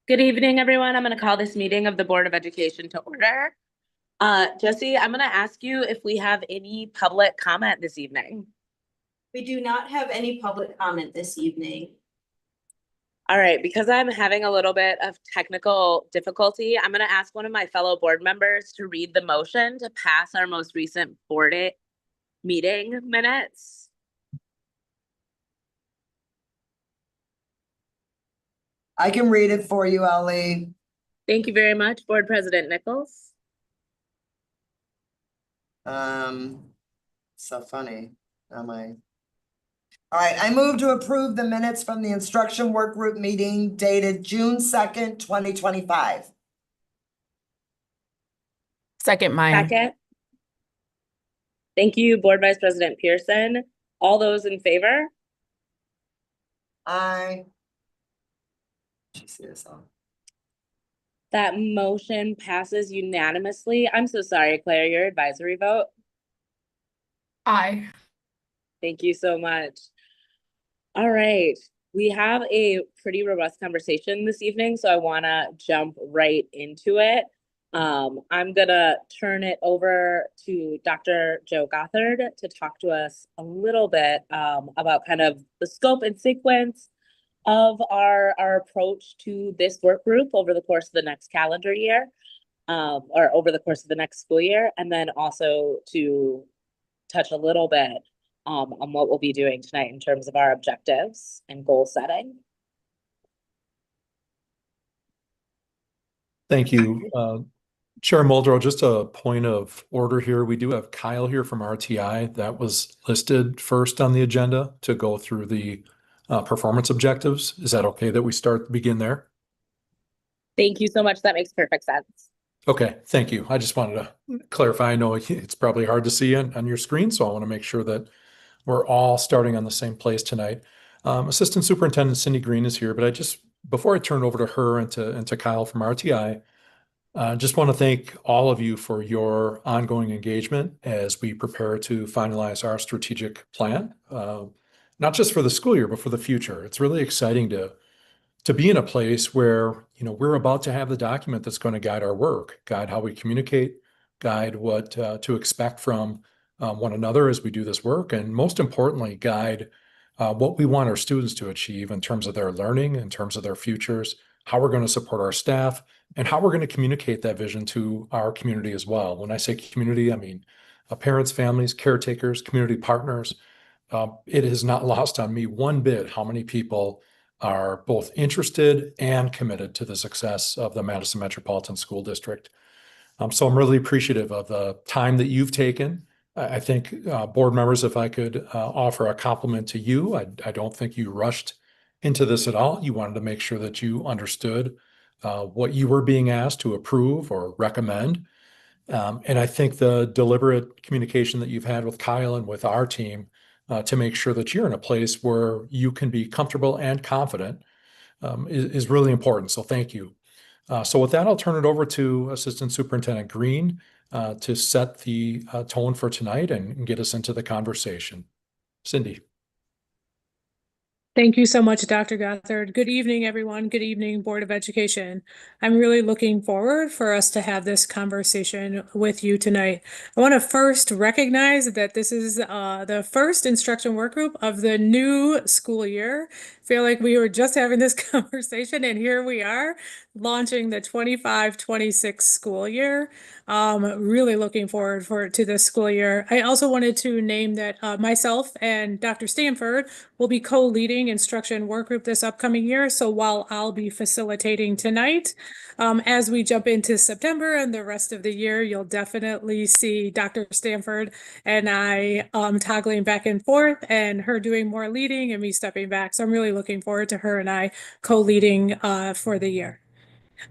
Good evening, everyone. I'm going to call this meeting of the Board of Education to order. Jesse, I'm going to ask you if we have any public comment this evening. We do not have any public comment this evening. All right, because I'm having a little bit of technical difficulty, I'm going to ask one of my fellow board members to read the motion to pass our most recent meeting minutes. I can read it for you, Ali. Thank you very much, Board President Nichols. So funny. Am I? All right, I move to approve the minutes from the instruction work group meeting dated June 2nd, 2025. Second, Meyer. Second. Thank you, Board Vice President Pearson. All those in favor? Aye. Did you see this all? That motion passes unanimously. I'm so sorry, Claire, your advisory vote. Aye. Thank you so much. All right. We have a pretty robust conversation this evening, so I want to jump right into it. I'm going to turn it over to Dr. Joe Gothard to talk to us a little bit about kind of the scope and sequence of our approach to this work group over the course of the next calendar year, or over the course of the next school year, and then also to touch a little bit on what we'll be doing tonight in terms of our objectives and goal setting. Thank you. Chair Muldrow, just a point of order here. We do have Kyle here from RTI. That was listed first on the agenda to go through the performance objectives. Is that okay that we begin there? Thank you so much. That makes perfect sense. Okay, thank you. I just wanted to clarify. I know it's probably hard to see on your screen, so I want to make sure that we're all starting on the same place tonight. Assistant Superintendent Cindy Green is here, but before I turn it over to her and to Kyle from RTI, just want to thank all of you for your ongoing engagement as we prepare to finalize our strategic plan, not just for the school year, but for the future. It's really exciting to be in a place where, we're about to have the document that's going to guide our work, guide how we communicate, guide what to expect from one another as we do this work, and most importantly, guide what we want our students to achieve in terms of their learning, in terms of their futures, how we're going to support our staff, and how we're going to communicate that vision to our community as well. When I say community, I mean parents, families, caretakers, community partners. It is not lost on me one bit how many people are both interested and committed to the success of the Madison Metropolitan School District. So I'm really appreciative of the time that you've taken. I think board members, if I could offer a compliment to you, I don't think you rushed into this at all. You wanted to make sure that you understood what you were being asked to approve or recommend. And I think the deliberate communication that you've had with Kyle and with our team to make sure that you're in a place where you can be comfortable and confident is really important. So thank you. So with that, I'll turn it over to Assistant Superintendent Green to set the tone for tonight and get us into the conversation. Cindy. Thank you so much, Dr. Gothard. Good evening, everyone. Good evening, Board of Education. I'm really looking forward for us to have this conversation with you tonight. I want to first recognize that this is the first instruction work group of the new school year. I feel like we were just having this conversation and here we are launching the 25-26 school year. Really looking forward to this school year. I also wanted to name that myself and Dr. Stanford will be co-leading instruction work group this upcoming year. So while I'll be facilitating tonight, as we jump into September and the rest of the year, you'll definitely see Dr. Stanford and I toggling back and forth and her doing more leading and me stepping back. So I'm really looking forward to her and I co-leading for the year.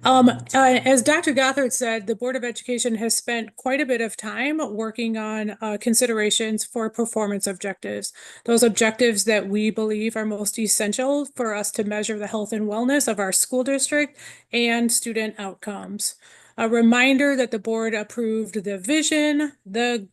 As Dr. Gothard said, the Board of Education has spent quite a bit of time working on considerations for performance objectives, those objectives that we believe are most essential for us to measure the health and wellness of our school district and student outcomes. A reminder that the board approved the vision, the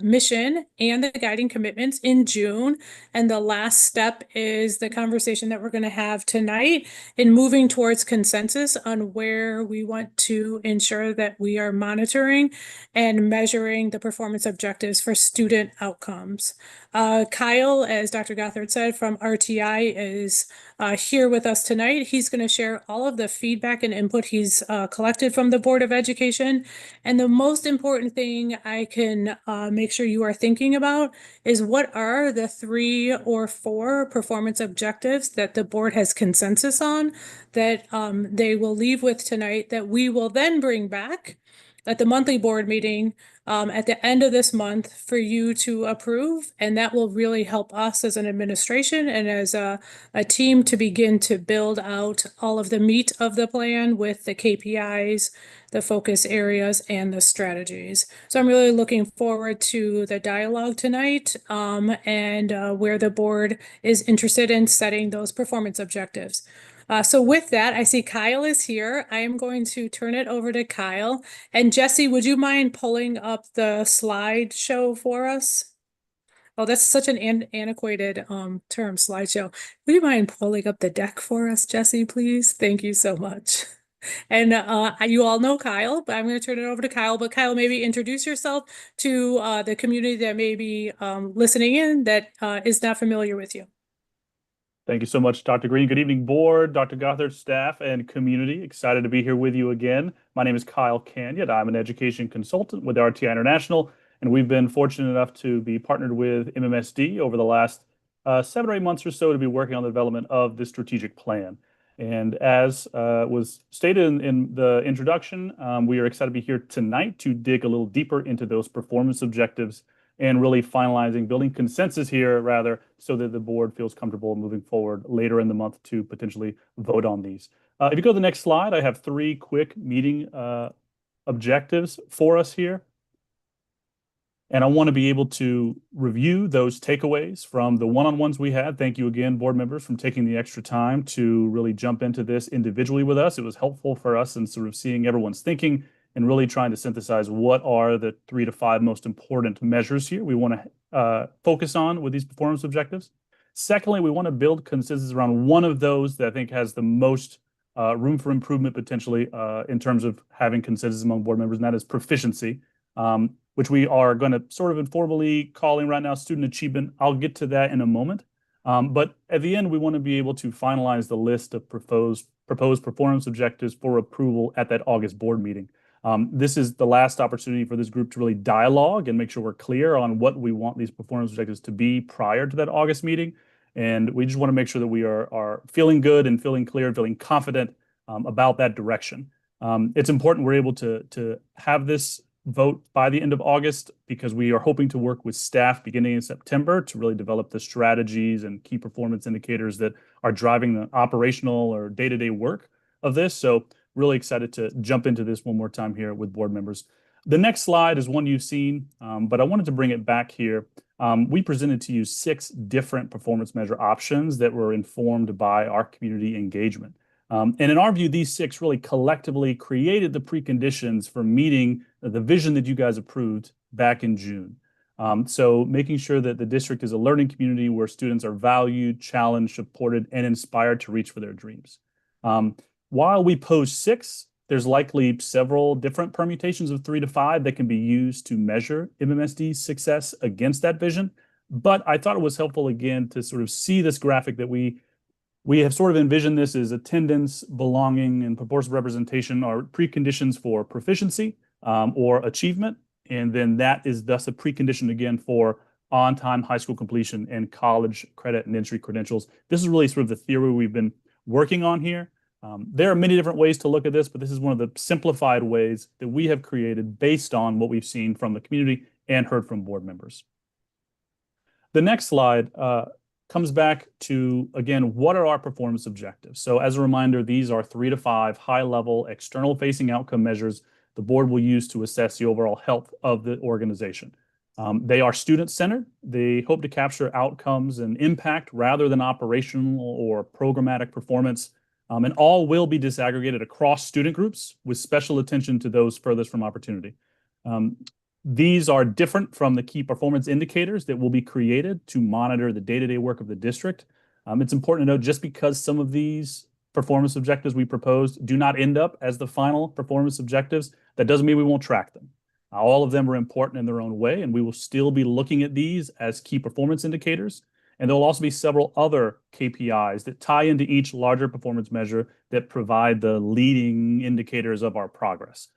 mission, and the guiding commitments in June. And the last step is the conversation that we're going to have tonight in moving towards consensus on where we want to ensure that we are monitoring and measuring the performance objectives for student outcomes. Kyle, as Dr. Gothard said, from RTI is here with us tonight. He's going to share all of the feedback and input he's collected from the Board of Education. And the most important thing I can make sure you are thinking about is what are the 3 or 4 performance objectives that the board has consensus on that they will leave with tonight that we will then bring back at the monthly board meeting at the end of this month for you to approve. And that will really help us as an administration and as a team to begin to build out all of the meat of the plan with the KPIs, the focus areas, and the strategies. So I'm really looking forward to the dialogue tonight and where the board is interested in setting those performance objectives. So with that, I see Kyle is here. I am going to turn it over to Kyle. And Jesse, would you mind pulling up the slideshow for us? Oh, that's such an antiquated term, slideshow. Would you mind pulling up the deck for us, Jesse, please? Thank you so much. And you all know Kyle, but I'm going to turn it over to Kyle. But Kyle, maybe introduce yourself to the community that may be listening in that is not familiar with you. Thank you so much, Dr. Green. Good evening, board, Dr. Gothard, staff, and community. Excited to be here with you again. My name is Kyle Canyard. I'm an education consultant with RTI International, and we've been fortunate enough to be partnered with MMSD over the last 7 or 8 months or so to be working on the development of this strategic plan. And as was stated in the introduction, we are excited to be here tonight to dig a little deeper into those performance objectives and really finalizing, building consensus here, rather, so that the board feels comfortable moving forward later in the month to potentially vote on these. If you go to the next slide, I have 3 quick meeting objectives for us here. And I want to be able to review those takeaways from the one-on-ones we had. Thank you again, board members, from taking the extra time to really jump into this individually with us. It was helpful for us in sort of seeing everyone's thinking and really trying to synthesize what are the 3 to 5 most important measures here we want to focus on with these performance objectives. Secondly, we want to build consensus around one of those that I think has the most room for improvement potentially in terms of having consensus among board members, and that is proficiency, which we are going to sort of informally calling right now student achievement. I'll get to that in a moment. But at the end, we want to be able to finalize the list of proposed performance objectives for approval at that August board meeting. This is the last opportunity for this group to really dialogue and make sure we're clear on what we want these performance objectives to be prior to that August meeting. And we just want to make sure that we are feeling good and feeling clear and feeling confident about that direction. It's important we're able to have this vote by the end of August because we are hoping to work with staff beginning in September to really develop the strategies and key performance indicators that are driving the operational or day-to-day work of this. So really excited to jump into this one more time here with board members. The next slide is one you've seen, but I wanted to bring it back here. We presented to you 6 different performance measure options that were informed by our community engagement. And in our view, these 6 really collectively created the preconditions for meeting the vision that you guys approved back in June. So making sure that the district is a learning community where students are valued, challenged, supported, and inspired to reach for their dreams. While we pose 6, there's likely several different permutations of 3 to 5 that can be used to measure MMSD's success against that vision. But I thought it was helpful, again, to sort of see this graphic that we have sort of envisioned this as attendance, belonging, and proportional representation are preconditions for proficiency or achievement. And then that is thus a precondition, again, for on-time high school completion and college credit and entry credentials. This is really sort of the theory we've been working on here. There are many different ways to look at this, but this is one of the simplified ways that we have created based on what we've seen from the community and heard from board members. The next slide comes back to, again, what are our performance objectives? So as a reminder, these are 3 to 5 high-level external-facing outcome measures the board will use to assess the overall health of the organization. They are student-centered. They hope to capture outcomes and impact rather than operational or programmatic performance. And all will be disaggregated across student groups with special attention to those furthest from opportunity. These are different from the key performance indicators that will be created to monitor the day-to-day work of the district. It's important to note, just because some of these performance objectives we proposed do not end up as the final performance objectives, that doesn't mean we won't track them. All of them are important in their own way, and we will still be looking at these as key performance indicators. And there will also be several other KPIs that tie into each larger performance measure that provide the leading indicators of our progress.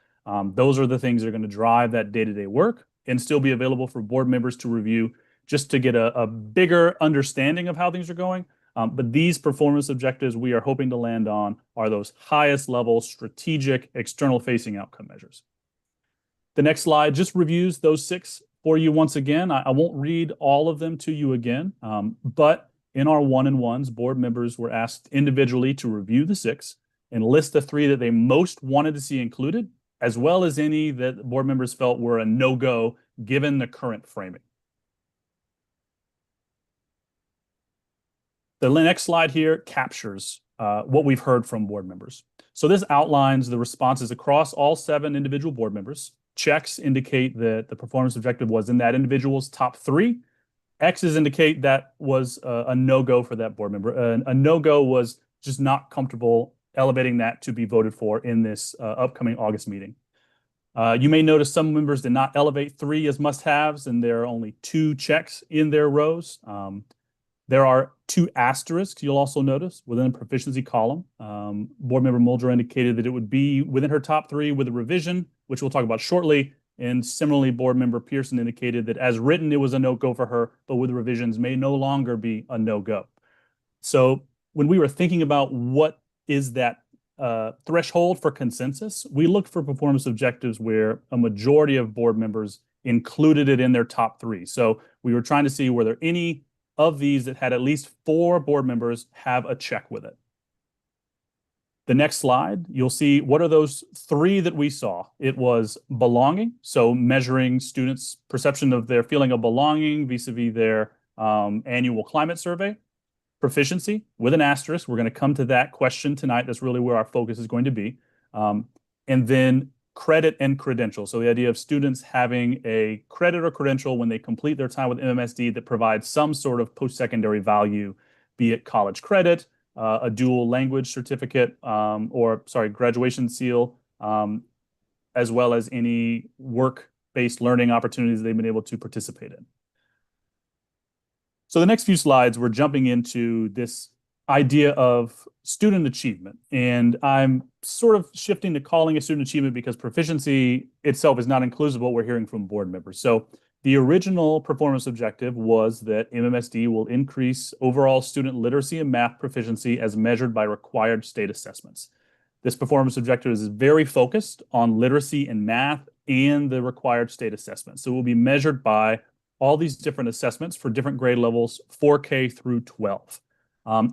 Those are the things that are going to drive that day-to-day work and still be available for board members to review, just to get a bigger understanding of how things are going. But these performance objectives we are hoping to land on are those highest level strategic external facing outcome measures. The next slide just reviews those 6 for you once again. I won't read all of them to you again, but in our one-on-ones, board members were asked individually to review the 6 and list the 3 that they most wanted to see included, as well as any that board members felt were a no-go given the current framing. The next slide here captures what we've heard from board members. So this outlines the responses across all 7 individual board members. Checks indicate that the performance objective was in that individual's top 3. X's indicate that was a no-go for that board member. A no-go was just not comfortable elevating that to be voted for in this upcoming August meeting. You may notice some members did not elevate 3 as must-haves, and there are only 2 checks in their rows. There are 2 asterisks you'll also notice within the proficiency column. Board member Muldrow indicated that it would be within her top 3 with a revision, which we'll talk about shortly. And similarly, board member Pearson indicated that as written, it was a no-go for her, but with revisions may no longer be a no-go. So when we were thinking about what is that threshold for consensus, we looked for performance objectives where a majority of board members included it in their top 3. So we were trying to see, were there any of these that had at least 4 board members have a check with it. The next slide, you'll see what are those 3 that we saw. It was belonging, so measuring students' perception of their feeling of belonging vis-a-vis their annual climate survey. Proficiency with an asterisk. We're going to come to that question tonight. That's really where our focus is going to be. And then credit and credential. So the idea of students having a credit or credential when they complete their time with MMSD that provides some sort of post-secondary value, be it college credit, a dual language certificate, graduation seal, as well as any work-based learning opportunities they've been able to participate in. So the next few slides, we're jumping into this idea of student achievement. And I'm sort of shifting to calling it student achievement because proficiency itself is not inclusive of what we're hearing from board members. So the original performance objective was that MMSD will increase overall student literacy and math proficiency as measured by required state assessments. This performance objective is very focused on literacy and math and the required state assessments. So it will be measured by all these different assessments for different grade levels, 4K through 12.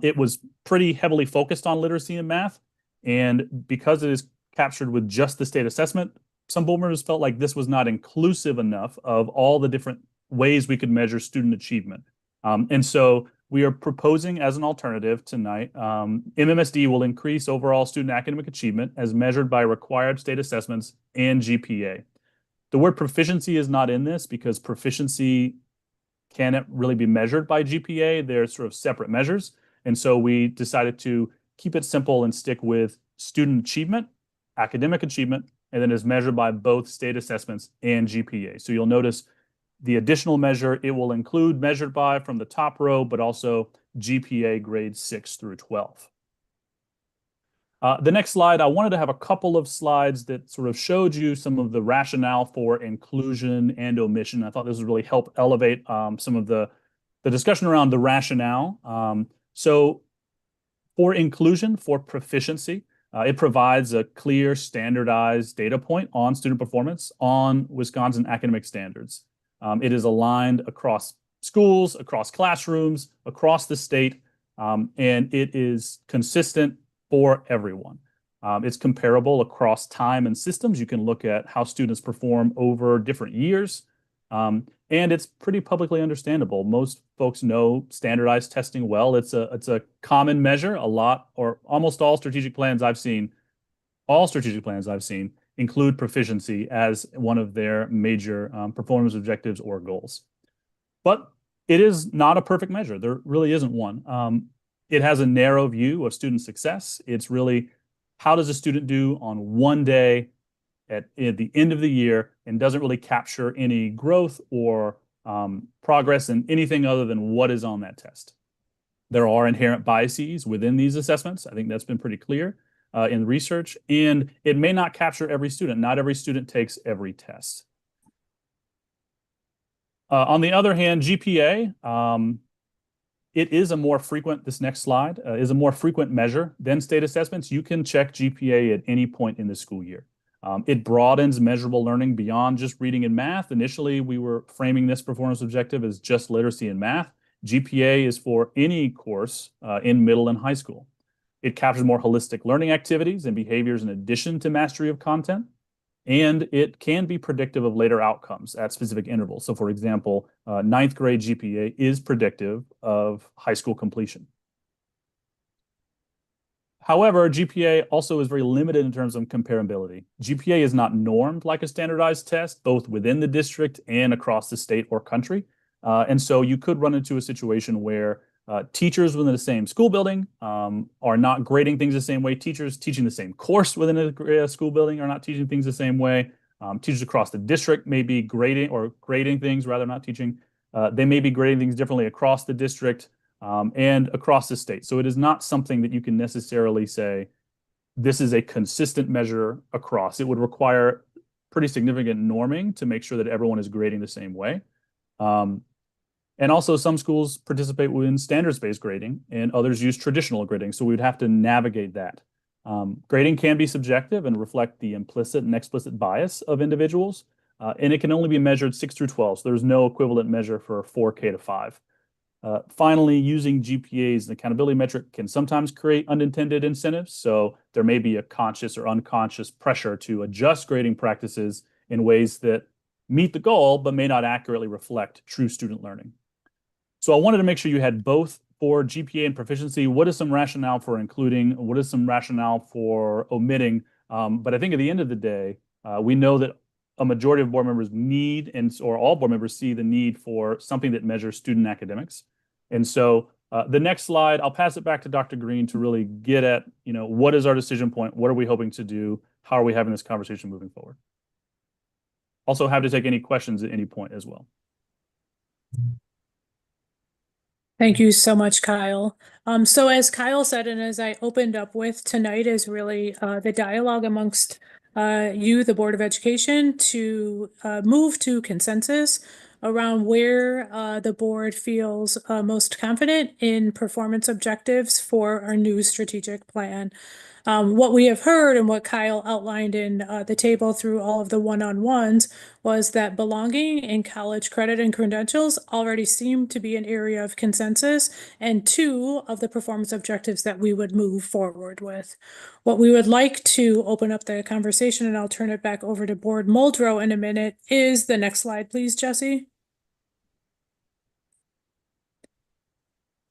It was pretty heavily focused on literacy and math, and because it is captured with just the state assessment, some board members felt like this was not inclusive enough of all the different ways we could measure student achievement. And so we are proposing as an alternative tonight, MMSD will increase overall student academic achievement as measured by required state assessments and GPA. The word proficiency is not in this because proficiency can't really be measured by GPA. They're sort of separate measures. And so we decided to keep it simple and stick with student achievement, academic achievement, and then is measured by both state assessments and GPA. So you'll notice the additional measure, it will include measured by from the top row, but also GPA grades 6 through 12. The next slide, I wanted to have a couple of slides that sort of showed you some of the rationale for inclusion and omission. I thought this would really help elevate some of the discussion around the rationale. So for inclusion, for proficiency, it provides a clear, standardized data point on student performance on Wisconsin academic standards. It is aligned across schools, across classrooms, across the state, and it is consistent for everyone. It's comparable across time and systems. You can look at how students perform over different years. And it's pretty publicly understandable. Most folks know standardized testing well. It's a common measure. A lot or almost all strategic plans I've seen include proficiency as one of their major performance objectives or goals. But it is not a perfect measure. There really isn't one. It has a narrow view of student success. It's really how does a student do on one day at the end of the year, and doesn't really capture any growth or progress in anything other than what is on that test. There are inherent biases within these assessments. I think that's been pretty clear in research, and it may not capture every student. Not every student takes every test. On the other hand, GPA, it is a more frequent, this next slide, is a more frequent measure than state assessments. You can check GPA at any point in the school year. It broadens measurable learning beyond just reading and math. Initially, we were framing this performance objective as just literacy and math. GPA is for any course in middle and high school. It captures more holistic learning activities and behaviors in addition to mastery of content. And it can be predictive of later outcomes at specific intervals. So for example, ninth grade GPA is predictive of high school completion. However, GPA also is very limited in terms of comparability. GPA is not normed like a standardized test, both within the district and across the state or country. And so you could run into a situation where teachers within the same school building are not grading things the same way. Teachers teaching the same course within a school building are not teaching things the same way. Teachers across the district may be grading things, rather not teaching. They may be grading things differently across the district and across the state. So it is not something that you can necessarily say, this is a consistent measure across. It would require pretty significant norming to make sure that everyone is grading the same way. And also some schools participate in standards-based grading and others use traditional grading. So we'd have to navigate that. Grading can be subjective and reflect the implicit and explicit bias of individuals. And it can only be measured 6 through 12. So there's no equivalent measure for 4K to 5. Finally, using GPA as an accountability metric can sometimes create unintended incentives. So there may be a conscious or unconscious pressure to adjust grading practices in ways that meet the goal, but may not accurately reflect true student learning. So I wanted to make sure you had both for GPA and proficiency. What is some rationale for including? What is some rationale for omitting? But I think at the end of the day, we know that a majority of board members need, or all board members see the need for something that measures student academics. And so the next slide, I'll pass it back to Dr. Green to really get at, what is our decision point? What are we hoping to do? How are we having this conversation moving forward? Also happy to take any questions at any point as well. Thank you so much, Kyle. So as Kyle said, and as I opened up with, tonight is really the dialogue amongst you, the Board of Education, to move to consensus around where the board feels most confident in performance objectives for our new strategic plan. What we have heard and what Kyle outlined in the table through all of the one-on-ones was that belonging and college credit and credentials already seem to be an area of consensus and 2 of the performance objectives that we would move forward with. What we would like to open up the conversation, and I'll turn it back over to Board Muldrow in a minute, is the next slide, please, Jesse.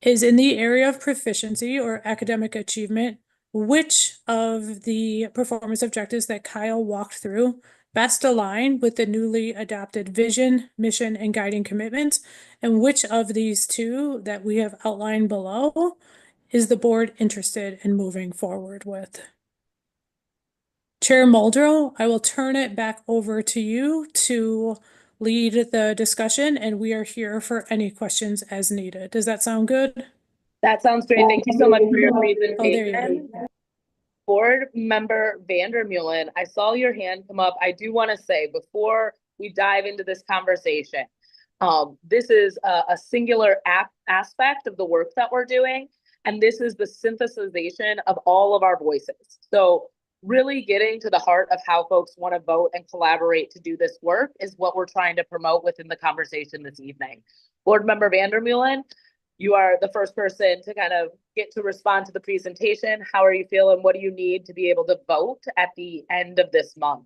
Is in the area of proficiency or academic achievement, which of the performance objectives that Kyle walked through best align with the newly adopted vision, mission, and guiding commitments, and which of these 2 that we have outlined below is the board interested in moving forward with? Chair Muldrow, I will turn it back over to you to lead the discussion, and we are here for any questions as needed. Does that sound good? That sounds great. Thank you so much for your Oh, there you presentation. go. Board Member Vandermeulen, I saw your hand come up. I do want to say before we dive into this conversation, this is a singular aspect of the work that we're doing, and this is the synthesization of all of our voices. So really getting to the heart of how folks want to vote and collaborate to do this work is what we're trying to promote within the conversation this evening. Board Member Vandermeulen, you are the first person to kind of get to respond to the presentation. How are you feeling? What do you need to be able to vote at the end of this month?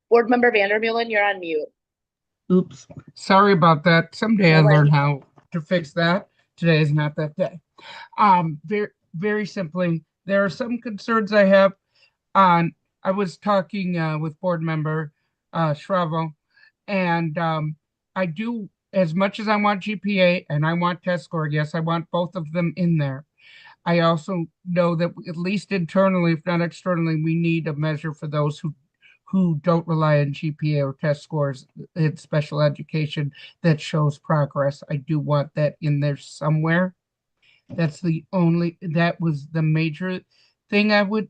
Board Member Vandermeulen, you're on mute. Oops, sorry about that. Someday I No learn worries. how to fix that. Today is not that day. Very simply, there are some concerns I have on, I was talking with board member Shravo, and I do, as much as I want GPA and I want test score, yes, I want both of them in there. I also know that at least internally, if not externally, we need a measure for those who don't rely on GPA or test scores in special education that shows progress. I do want that in there somewhere. That was the major thing I would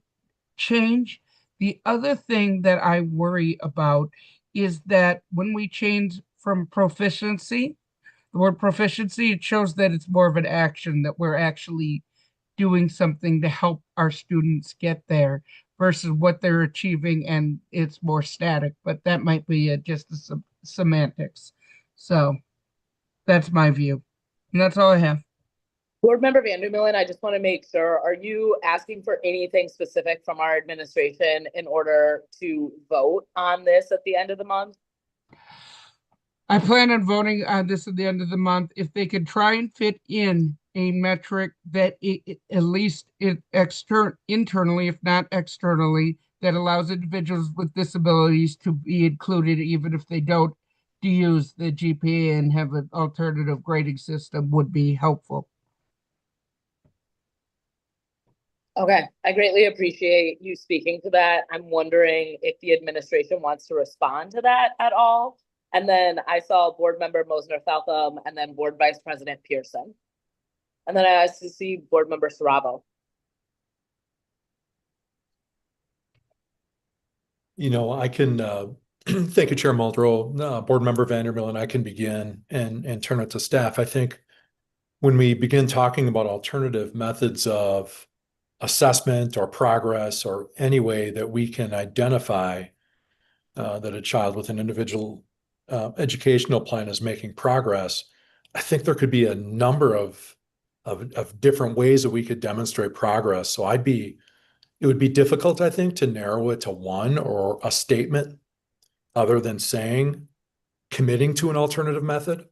change. The other thing that I worry about is that when we change from proficiency, the word proficiency, it shows that it's more of an action, that we're actually doing something to help our students get there versus what they're achieving, and it's more static, but that might be just semantics. So that's my view. And that's all I have. Board Member Vandermeulen, I just want to make sure, are you asking for anything specific from our administration in order to vote on this at the end of the month? I plan on voting on this at the end of the month. If they could try and fit in a metric that at least internally, if not externally, that allows individuals with disabilities to be included, even if they don't use the GPA and have an alternative grading system, would be helpful. Okay, I greatly appreciate you speaking to that. I'm wondering if the administration wants to respond to that at all. And then I saw Board Member Mosner Falcom and then Board Vice President Pearson. And then I asked to see Board Member Saravo. You know, I can thank you, Chair Muldrow, Board Member Vandermeulen. I can begin and turn it to staff. I think when we begin talking about alternative methods of assessment or progress or any way that we can identify that a child with an individual educational plan is making progress, I think there could be a number of different ways that we could demonstrate progress. So it would be difficult, I think, to narrow it to one or a statement other than saying committing to an alternative method.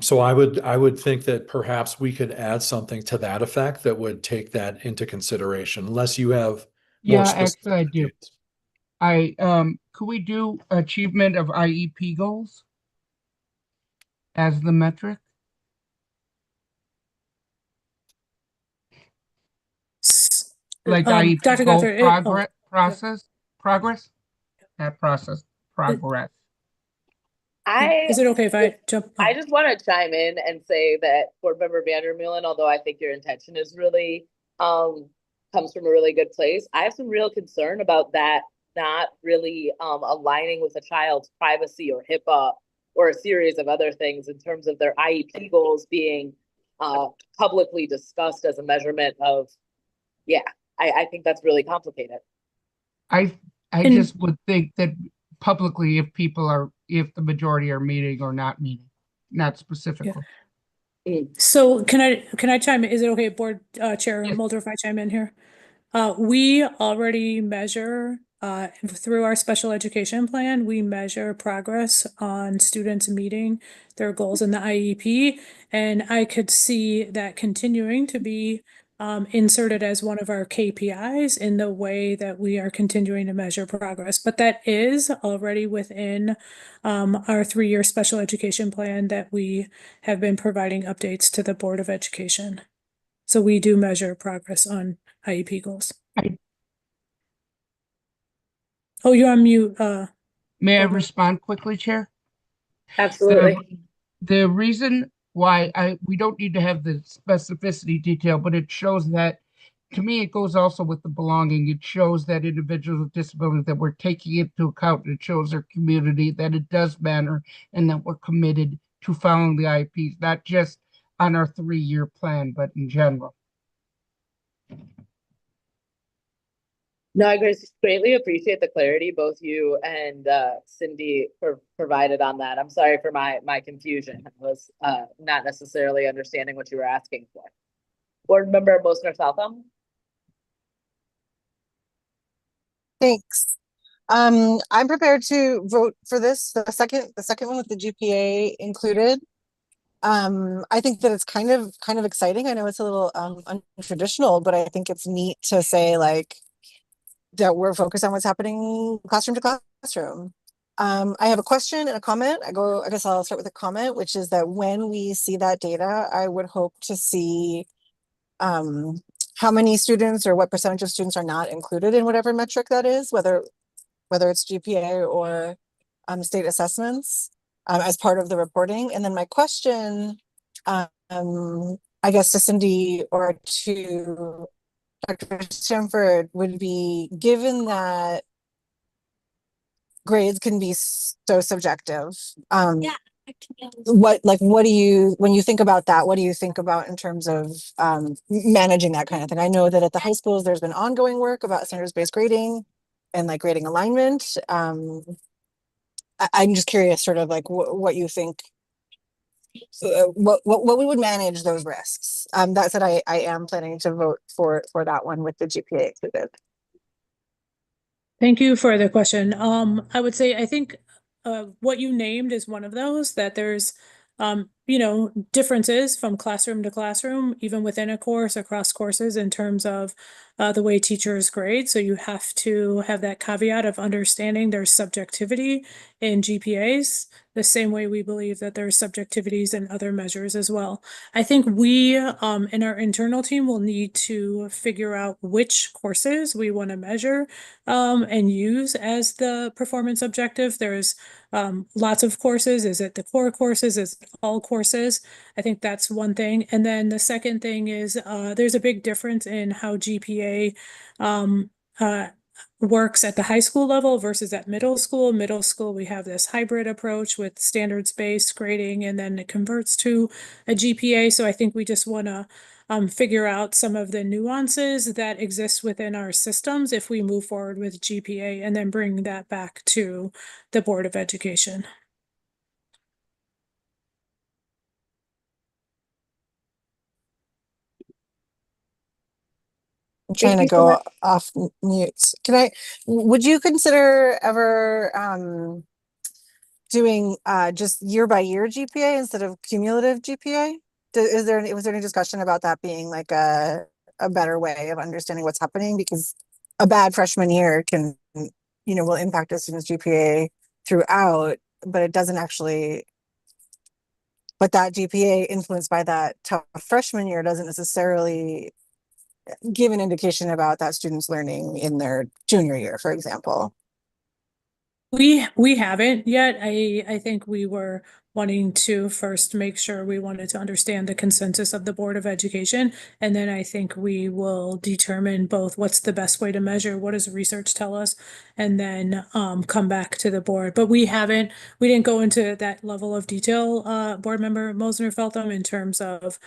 So I would think that perhaps we could add something to that effect that would take that into consideration, unless you have more Yeah, specific actually I do. ideas. Could we do achievement of IEP goals as the metric? Like IEP Dr. goal Guthrie, progress, not process, progress. is it okay if I jump? I just want to chime in and say that Board Member Vandermeulen, although I think your intention is really comes from a really good place, I have some real concern about that not really aligning with a child's privacy or HIPAA or a series of other things in terms of their IEP goals being publicly discussed as a measurement of, yeah, I think that's really complicated. I And- just would think that publicly, if the majority are meeting or not meeting, not specifically. So can I chime in? Is it okay, Board Chair Yes. Mulder, if I chime in here? We already measure through our special education plan, we measure progress on students meeting their goals in the IEP. And I could see that continuing to be inserted as one of our KPIs in the way that we are continuing to measure progress. But that is already within our 3-year special education plan that we have been providing updates to the Board of Education. So we do measure progress on IEP goals. Oh, you're on mute. May I Barbara. respond quickly, Chair? Absolutely. The reason why we don't need to have the specificity detail, but it shows that, to me, it goes also with the belonging. It shows that individuals with disabilities, that we're taking it into account. It shows our community that it does matter and that we're committed to following the IEPs, not just on our 3-year plan, but in general. No, I greatly appreciate the clarity both you and Cindy provided on that. I'm sorry for my confusion. I was not necessarily understanding what you were asking for. Board Member Mosner Falcom. Thanks. I'm prepared to vote for this, the second one with the GPA included. I think that it's kind of exciting. I know it's a little untraditional, but I think it's neat to say like that we're focused on what's happening classroom to classroom. I have a question and a comment. I guess I'll start with a comment, which is that when we see that data, I would hope to see how many students or what percentage of students are not included in whatever metric that is, whether it's GPA or state assessments as part of the reporting. And then my question, I guess to Cindy or to Dr. Stamford would be, given that grades can be so subjective, what do you, when you think about that, what do you think about in terms of managing that kind of thing? I know that at the high schools, there's been ongoing work about standards-based grading and like grading alignment. I'm just curious sort of like what you think, what we would manage those risks. That said, I am planning to vote for that one with the GPA included. Thank you for the question. I would say I think what you named is one of those that there's differences from classroom to classroom, even within a course, across courses in terms of the way teachers grade. So you have to have that caveat of understanding there's subjectivity in GPAs, the same way we believe that there's subjectivities in other measures as well. I think we in our internal team will need to figure out which courses we want to measure and use as the performance objective. There's lots of courses. Is it the core courses? Is it all courses? I think that's one thing. And then the second thing is there's a big difference in how GPA works at the high school level versus at middle school. Middle school, we have this hybrid approach with standards-based grading, and then it converts to a GPA. So I think we just want to figure out some of the nuances that exist within our systems if we move forward with GPA, and then bring that back to the Board of Education. I'm trying to go off mute. Would you consider ever doing just year by year GPA instead of cumulative GPA? Was there any discussion about that being like a better way of understanding what's happening? Because a bad freshman year can, will impact a student's GPA throughout, but it doesn't actually, but that GPA influenced by that tough freshman year doesn't necessarily give an indication about that student's learning in their junior year, for example. We haven't yet. I think we were wanting to first make sure we wanted to understand the consensus of the Board of Education. And then I think we will determine both what's the best way to measure, what does research tell us, and then come back to the board. But we didn't go into that level of detail, Board Member Mosner-Feltham, in terms of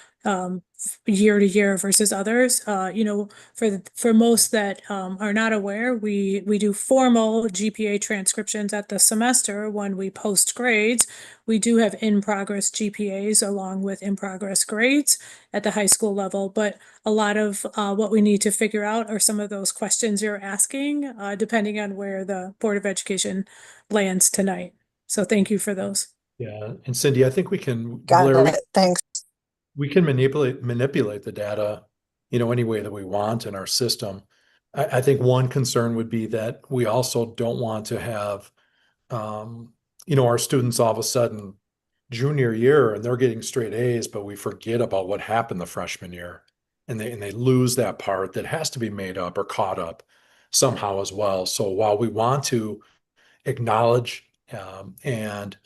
year to year versus others. For most that are not aware, we do formal GPA transcriptions at the semester when we post grades. We do have in-progress GPAs along with in-progress grades at the high school level, but a lot of what we need to figure out are some of those questions you're asking, depending on where the Board of Education lands tonight. So thank you for those. Yeah, and Cindy, I think we can, Got it. Thanks. we can manipulate the data, any way that we want in our system. I think one concern would be that we also don't want to have, our students all of a sudden junior year and they're getting straight A's, but we forget about what happened the freshman year, and they lose that part that has to be made up or caught up somehow as well. So while we want to acknowledge and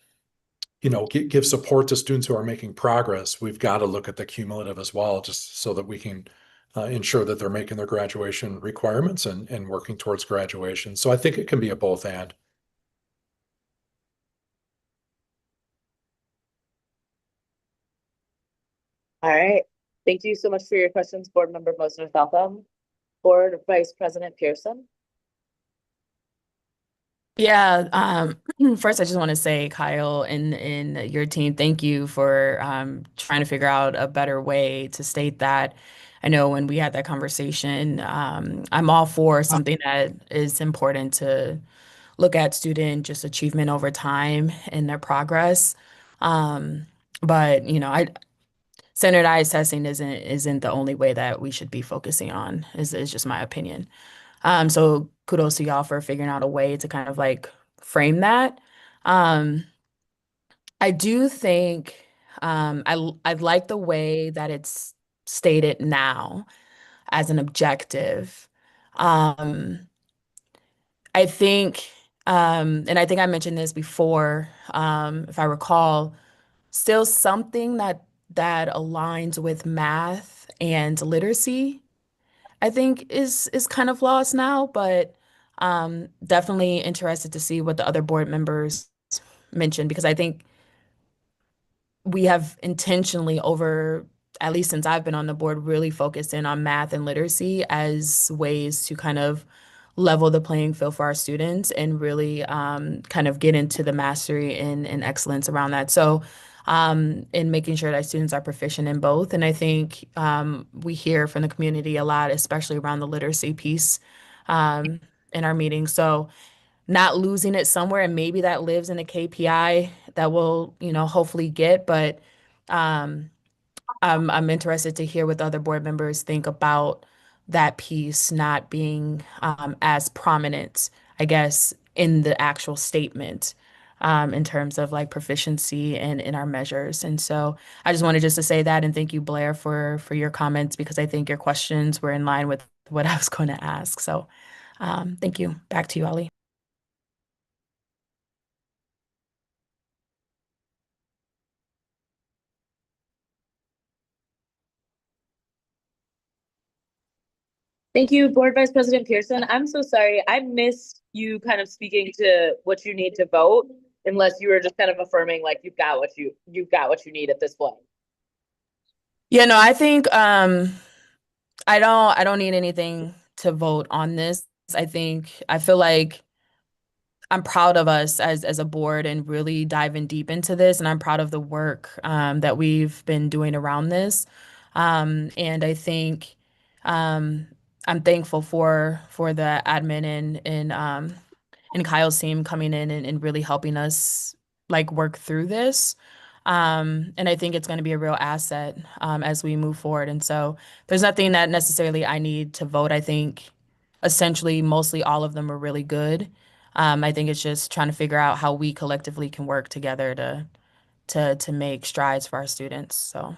give support to students who are making progress, we've got to look at the cumulative as well, just so that we can ensure that they're making their graduation requirements and working towards graduation. So I think it can be a both and. All right. Thank you so much for your questions, Board Member Mosner-Feltham. Board Vice President Pearson. Yeah, first I just want to say, Kyle and your team, thank you for trying to figure out a better way to state that. I know when we had that conversation, I'm all for something that is important to look at student just achievement over time and their progress. But I standardized testing isn't the only way that we should be focusing on, is just my opinion. So kudos to y'all for figuring out a way to kind of like frame that. Um, I do think I like the way that it's stated now as an objective. Um, I think, and I think I mentioned this before, if I recall, still something that aligns with math and literacy, I think is kind of lost now, but definitely interested to see what the other board members mentioned because I think we have intentionally over, at least since I've been on the board, really focused in on math and literacy as ways to kind of level the playing field for our students and really kind of get into the mastery and excellence around that. So, in making sure that students are proficient in both. And I think we hear from the community a lot, especially around the literacy piece in our meetings. So, not losing it somewhere and maybe that lives in a KPI that we'll, hopefully get, but um I'm interested to hear what the other board members think about that piece not being as prominent, I guess, in the actual statement in terms of like proficiency and in our measures. And so I just wanted just to say that and thank you, Blair, for your comments because I think your questions were in line with what I was going to ask. So thank you. Back to you, Ollie. Thank you, Board Vice President Pearson. I'm so sorry. I missed you kind of speaking to what you need to vote, unless you were just kind of affirming like you've got what you need at this point. Yeah, no, I think I don't need anything to vote on this. I feel like I'm proud of us as a board and really diving deep into this, and I'm proud of the work that we've been doing around this. And I think um, I'm thankful for the admin and Kyle's team coming in and really helping us like work through this. And I think it's going to be a real asset as we move forward. And so there's nothing that necessarily I need to vote. I think essentially mostly all of them are really good. I think it's just trying to figure out how we collectively can work together to make strides for our students. So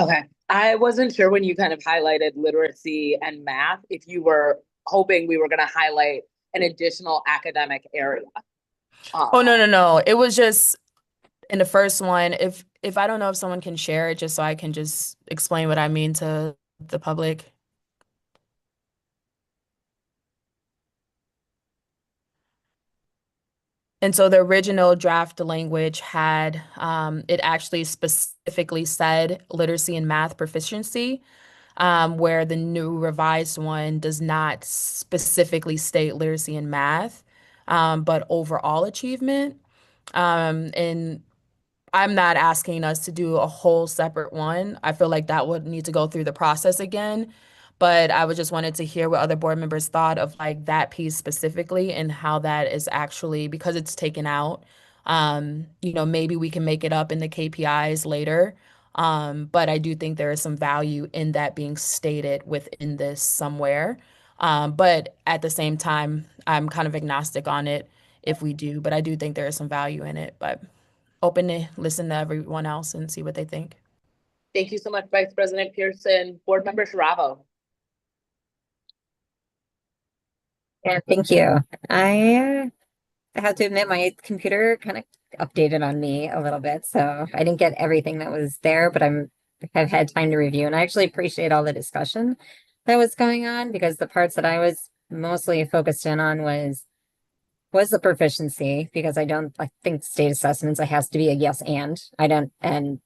Okay. I wasn't sure when you kind of highlighted literacy and math, if you were hoping we were going to highlight an additional academic area. oh no. It was just in the first one, if I don't know if someone can share it just so I can just explain what I mean to the public. And so the original draft language had, it actually specifically said literacy and math proficiency, where the new revised one does not specifically state literacy and math, but overall achievement. And I'm not asking us to do a whole separate one. I feel like that would need to go through the process again. But I would just wanted to hear what other board members thought of like that piece specifically and how that is actually because it's taken out. Maybe we can make it up in the KPIs later. But I do think there is some value in that being stated within this somewhere. But at the same time, I'm kind of agnostic on it if we do, but I do think there is some value in it. But open to listen to everyone else and see what they think. Thank you so much, Vice President Pearson. Board Member Sharavo. Yeah, thank you. I have to admit my computer kind of updated on me a little bit, so I didn't get everything that was there, but have had time to review, and I actually appreciate all the discussion that was going on because the parts that I was mostly focused in on was the proficiency because I think state assessments it has to be a yes and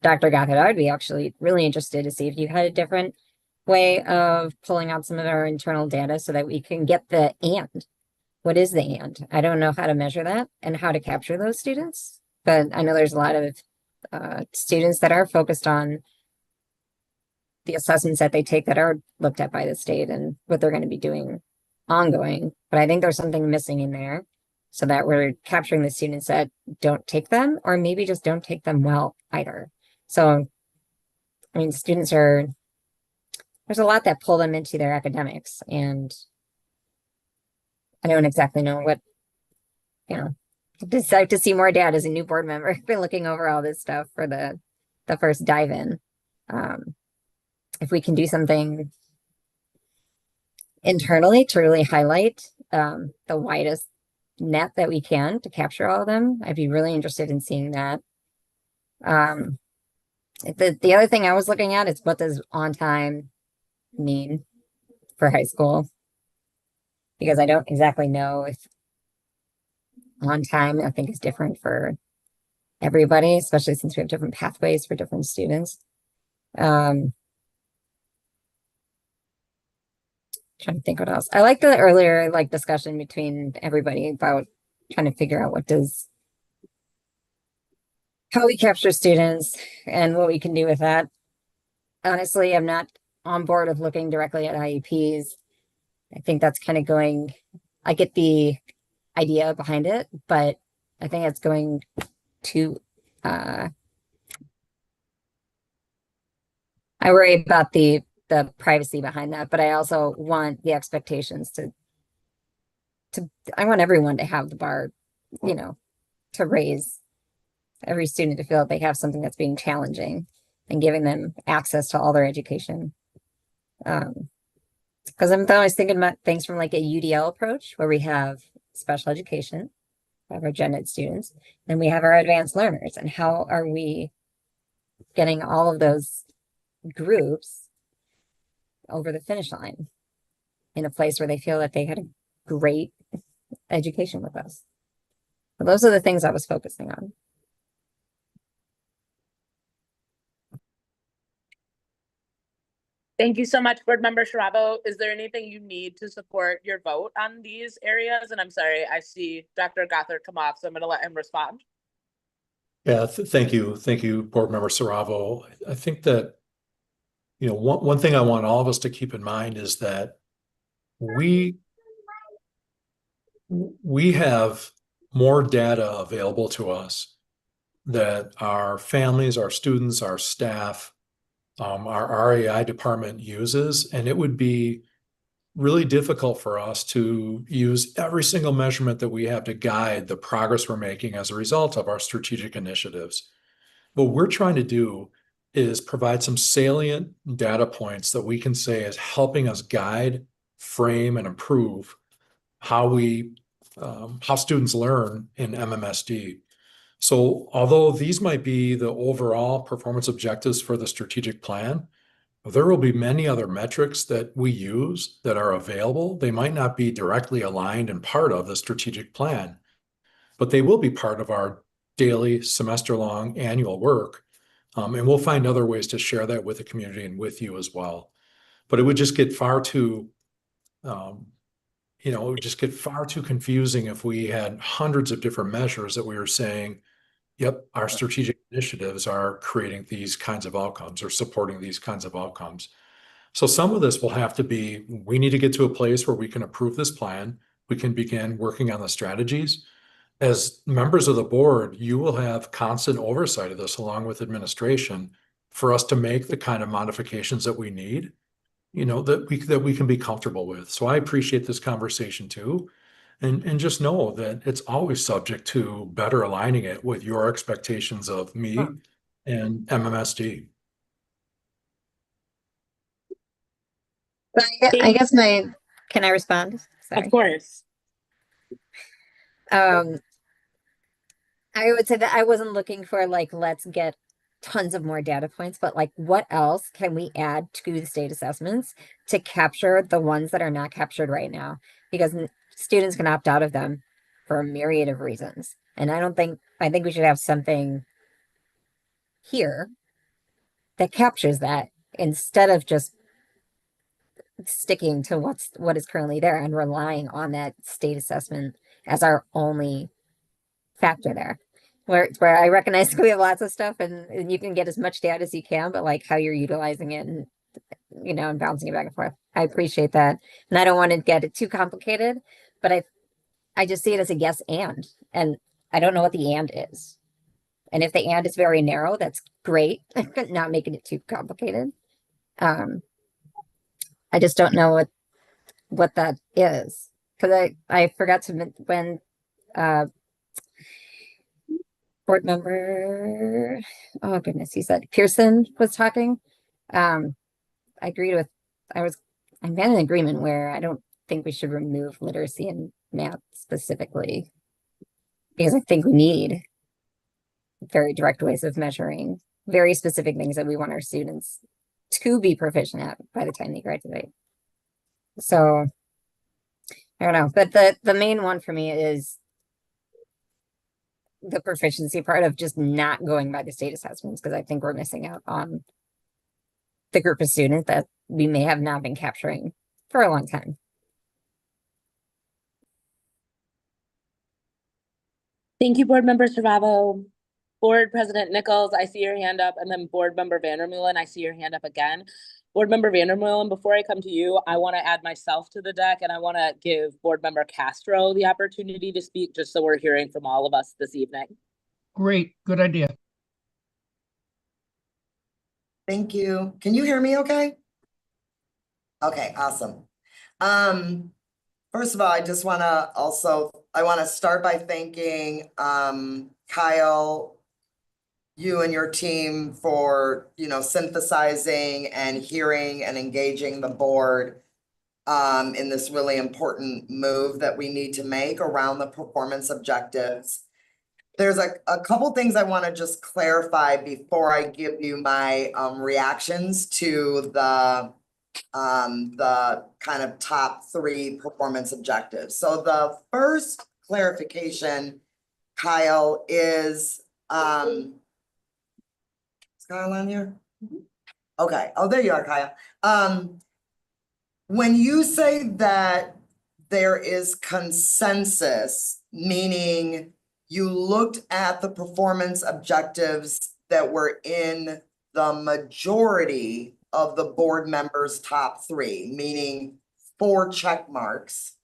Dr. Gothard, I would be actually really interested to see if you had a different way of pulling out some of our internal data so that we can get the and. What is the and? I don't know how to measure that and how to capture those students, but I know there's a lot of students that are focused on the assessments that they take that are looked at by the state and what they're going to be doing ongoing. But I think there's something missing in there. so that we're capturing the students that don't take them, or maybe just don't take them well either. So, I mean, there's a lot that pull them into their academics, and I don't exactly know what, you know, decide to see more data as a new board member. I've been looking over all this stuff for the first dive in. If we can do something internally to really highlight the widest net that we can to capture all of them, I'd be really interested in seeing that. The other thing I was looking at is, what does on time mean for high school? Because I don't exactly know if on time, I think, is different for everybody, especially since we have different pathways for different students. Trying to think what else. I like the earlier discussion between everybody about trying to figure out how we capture students and what we can do with that. Honestly, I'm not on board of looking directly at IEPs. I think that's kind of going, I get the idea behind it, but I think it's going to, I worry about the privacy behind that, but I also want the expectations I want everyone to have the bar, to raise every student to feel that they have something that's being challenging and giving them access to all their education. Because I'm always thinking about things from like a UDL approach, where we have special education, we have our gen ed students, and we have our advanced learners. And how are we getting all of those groups over the finish line in a place where they feel that they had a great education with us? So those are the things I was focusing on. Thank you so much, Board Member Sharavo. Is there anything you need to support your vote on these areas? And I'm sorry, I see Dr. Gothard come off, so I'm going to let him respond. Yeah, thank you, Board Member Saravo. I think that, one thing I want all of us to keep in mind is that we have more data available to us that our families, our students, our staff, our RAI department uses, and it would be really difficult for us to use every single measurement that we have to guide the progress we're making as a result of our strategic initiatives. What we're trying to do is provide some salient data points that we can say is helping us guide, frame, and improve how students learn in MMSD. So although these might be the overall performance objectives for the strategic plan, there will be many other metrics that we use that are available. They might not be directly aligned and part of the strategic plan, but they will be part of our daily, semester-long, annual work. And we'll find other ways to share that with the community and with you as well. But it would just get far too, confusing if we had hundreds of different measures that we were saying, yep, our strategic initiatives are creating these kinds of outcomes or supporting these kinds of outcomes. So some of this will have to be, we need to get to a place where we can approve this plan. We can begin working on the strategies. As members of the board, you will have constant oversight of this along with administration for us to make the kind of modifications that we need, that we can be comfortable with. So I appreciate this conversation too. And just know that it's always subject to better aligning it with your expectations of me and MMSD. I guess can I respond? Sorry. Of course. I would say that I wasn't looking for let's get tons of more data points, but what else can we add to the state assessments to capture the ones that are not captured right now? Because students can opt out of them for a myriad of reasons. And I think we should have something here that captures that instead of just sticking to what is currently there and relying on that state assessment as our only factor there. Where I recognize we have lots of stuff and you can get as much data as you can, but how you're utilizing it and and bouncing it back and forth. I appreciate that. And I don't want to get it too complicated, but I just see it as a yes and I don't know what the and is. And if the and is very narrow, that's great. Not making it too complicated. I just don't know what that is. Because I forgot to when uh board member, oh goodness, he said Pearson was talking. I agreed with I'm in an agreement where I don't think we should remove literacy and math specifically. Because I think we need very direct ways of measuring very specific things that we want our students to be proficient at by the time they graduate. So I don't know, but the main one for me is the proficiency part of just not going by the state assessments, because I think we're missing out on the group of students that we may have not been capturing for a long time. Thank you, Board Member Travavo. Board President Nichols, I see your hand up, and then Board Member Vandermeulen, I see your hand up again. Board Member Vandermeulen, before I come to you, I want to add myself to the deck, and I want to give Board Member Castro the opportunity to speak, just so we're hearing from all of us this evening. Great, good idea. Thank you. Can you hear me okay? Okay, awesome. First of all, I just want to start by thanking Kyle, you and your team for, synthesizing and hearing and engaging the board in this really important move that we need to make around the performance objectives. There's a couple things I want to just clarify before I give you my reactions to the kind of top 3 performance objectives. So the first clarification, Kyle, is is Kyle on here? Okay. Oh, there you are, Kyle. When you say that there is consensus, meaning you looked at the performance objectives that were in the majority of the board members' top 3, meaning 4 check marks.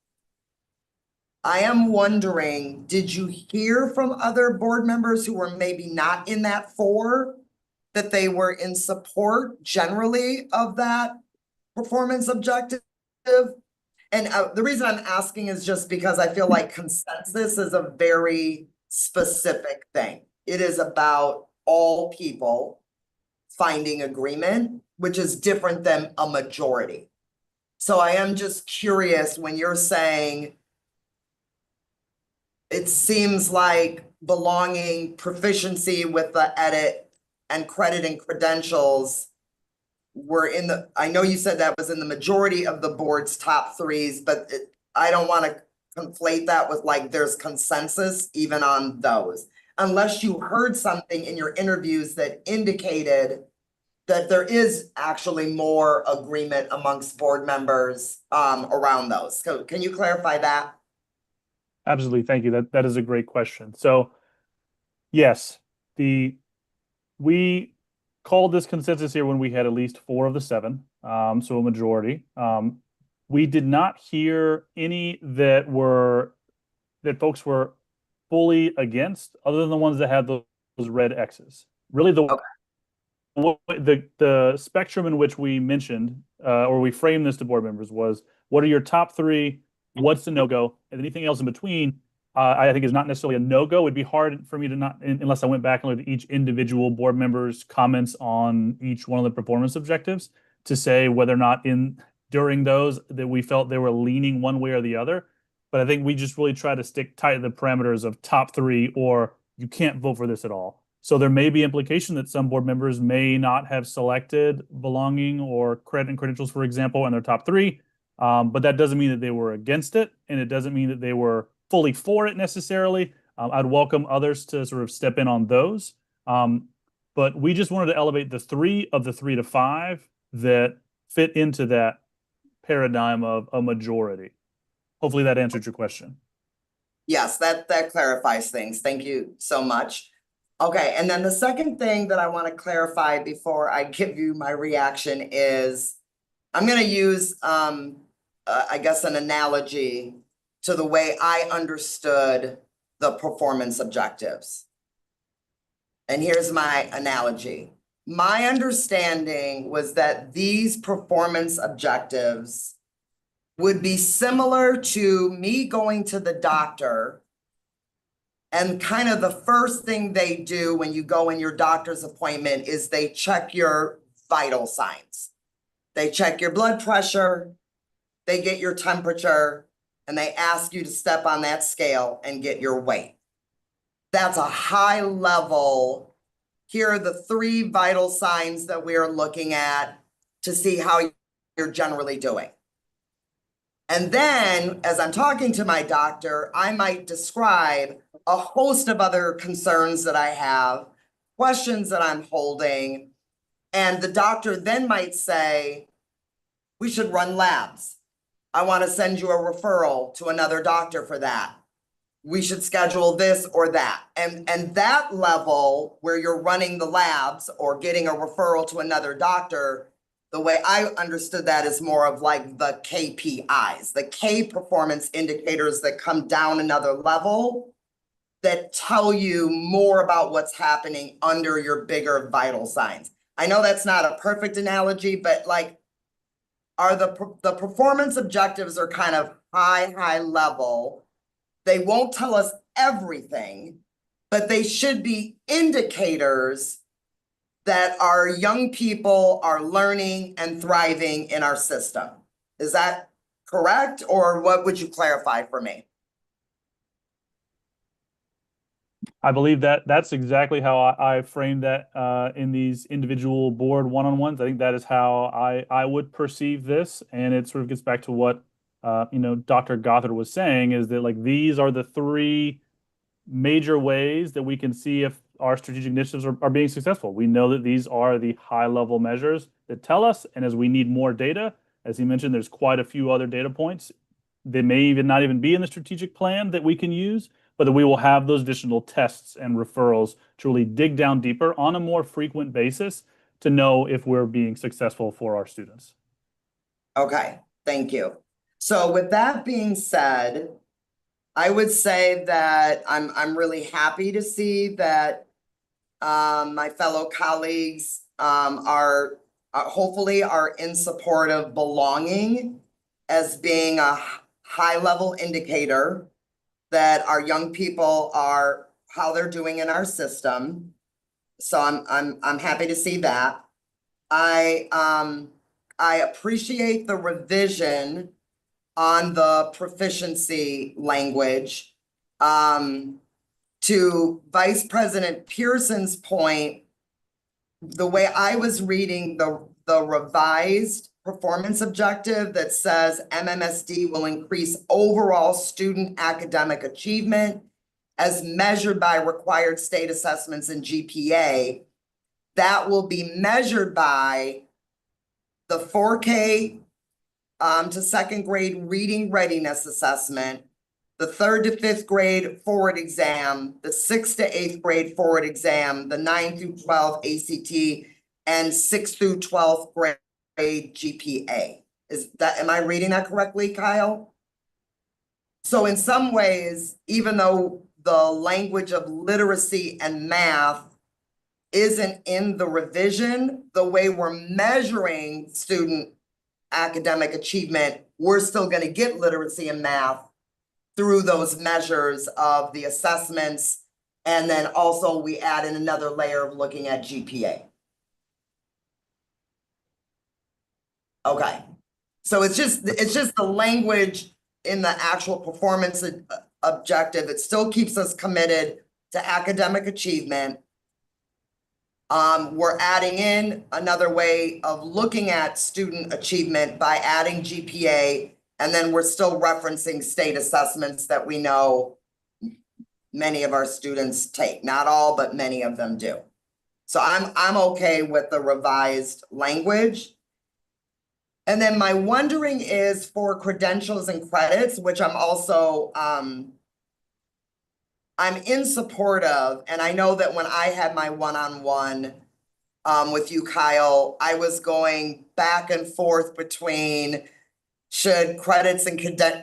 I am wondering, did you hear from other board members who were maybe not in that 4, that they were in support generally of that performance objective? And the reason I'm asking is just because I feel like consensus is a very specific thing. It is about all people finding agreement, which is different than a majority. So I am just curious, when you're saying it seems like belonging, proficiency with the edit and credit and credentials were in the, I know you said that was in the majority of the board's top 3s, but I don't want to conflate that with like there's consensus even on those, unless you heard something in your interviews that indicated that there is actually more agreement amongst board members around those. So can you clarify that? Absolutely. Thank you. That is a great question. So yes, we called this consensus here when we had at least 4 of the 7, so a majority. We did not hear any that folks were fully against, other than the ones that had those red X's. Really, the spectrum in which we mentioned or we framed this to board members was, what are your top 3? What's the no-go? And anything else in between, I think is not necessarily a no-go. It'd be hard for me to not, unless I went back and looked at each individual board member's comments on each one of the performance objectives, to say whether or not during those that we felt they were leaning one way or the other. But I think we just really try to stick tight to the parameters of top 3, or you can't vote for this at all. So there may be implication that some board members may not have selected belonging or credit and credentials, for example, in their top 3. But that doesn't mean that they were against it, and it doesn't mean that they were fully for it necessarily. I'd welcome others to sort of step in on those. But we just wanted to elevate the 3 of the 3 to 5 that fit into that paradigm of a majority. Hopefully that answered your question. Yes, that clarifies things. Thank you so much. Okay, and then the second thing that I want to clarify before I give you my reaction is I'm going to use, I guess, an analogy to the way I understood the performance objectives. And here's my analogy. My understanding was that these performance objectives would be similar to me going to the doctor, and kind of the first thing they do when you go in your doctor's appointment is they check your vital signs. They check your blood pressure, they get your temperature, and they ask you to step on that scale and get your weight. That's a high level. Here are the 3 vital signs that we are looking at to see how you're generally doing. And then, as I'm talking to my doctor, I might describe a host of other concerns that I have, questions that I'm holding, and the doctor then might say, we should run labs. I want to send you a referral to another doctor for that. We should schedule this or that. And that level where you're running the labs or getting a referral to another doctor, the way I understood that is more of like the KPIs, the key performance indicators that come down another level that tell you more about what's happening under your bigger vital signs. I know that's not a perfect analogy, but like, are the performance objectives are kind of high level. They won't tell us everything, but they should be indicators that our young people are learning and thriving in our system. Is that correct? Or what would you clarify for me? I believe that that's exactly how I framed that in these individual board one-on-ones. I think that is how I would perceive this, and it sort of gets back to what Dr. Gothard was saying, is that like these are the 3 major ways that we can see if our strategic initiatives are being successful. We know that these are the high-level measures that tell us, and as we need more data, as he mentioned, there's quite a few other data points that may even not even be in the strategic plan that we can use, but that we will have those additional tests and referrals to really dig down deeper on a more frequent basis to know if we're being successful for our students. Okay, thank you. So with that being said, I would say that I'm really happy to see that my fellow colleagues are hopefully are in support of belonging as being a high-level indicator that our young people are how they're doing in our system. So I'm happy to see that. I appreciate the revision on the proficiency language. To Vice President Pearson's point, the way I was reading the revised performance objective that says MMSD will increase overall student academic achievement as measured by required state assessments and GPA, that will be measured by the 4K to second grade reading readiness assessment, the 3rd to 5th grade forward exam, the 6th to 8th grade forward exam, the 9 through 12 ACT, and 6th through 12th grade GPA. Am I reading that correctly, Kyle? So in some ways, even though the language of literacy and math isn't in the revision, the way we're measuring student academic achievement, we're still going to get literacy and math through those measures of the assessments. And then also we add in another layer of looking at GPA. Okay, so it's just the language in the actual performance objective. It still keeps us committed to academic achievement. We're adding in another way of looking at student achievement by adding GPA, and then we're still referencing state assessments that we know many of our students take. Not all, but many of them do. So I'm okay with the revised language. And then my wondering is for credentials and credits, which I'm also, I'm in support of, and I know that when I had my one-on-one with you, Kyle, I was going back and forth between Should credits and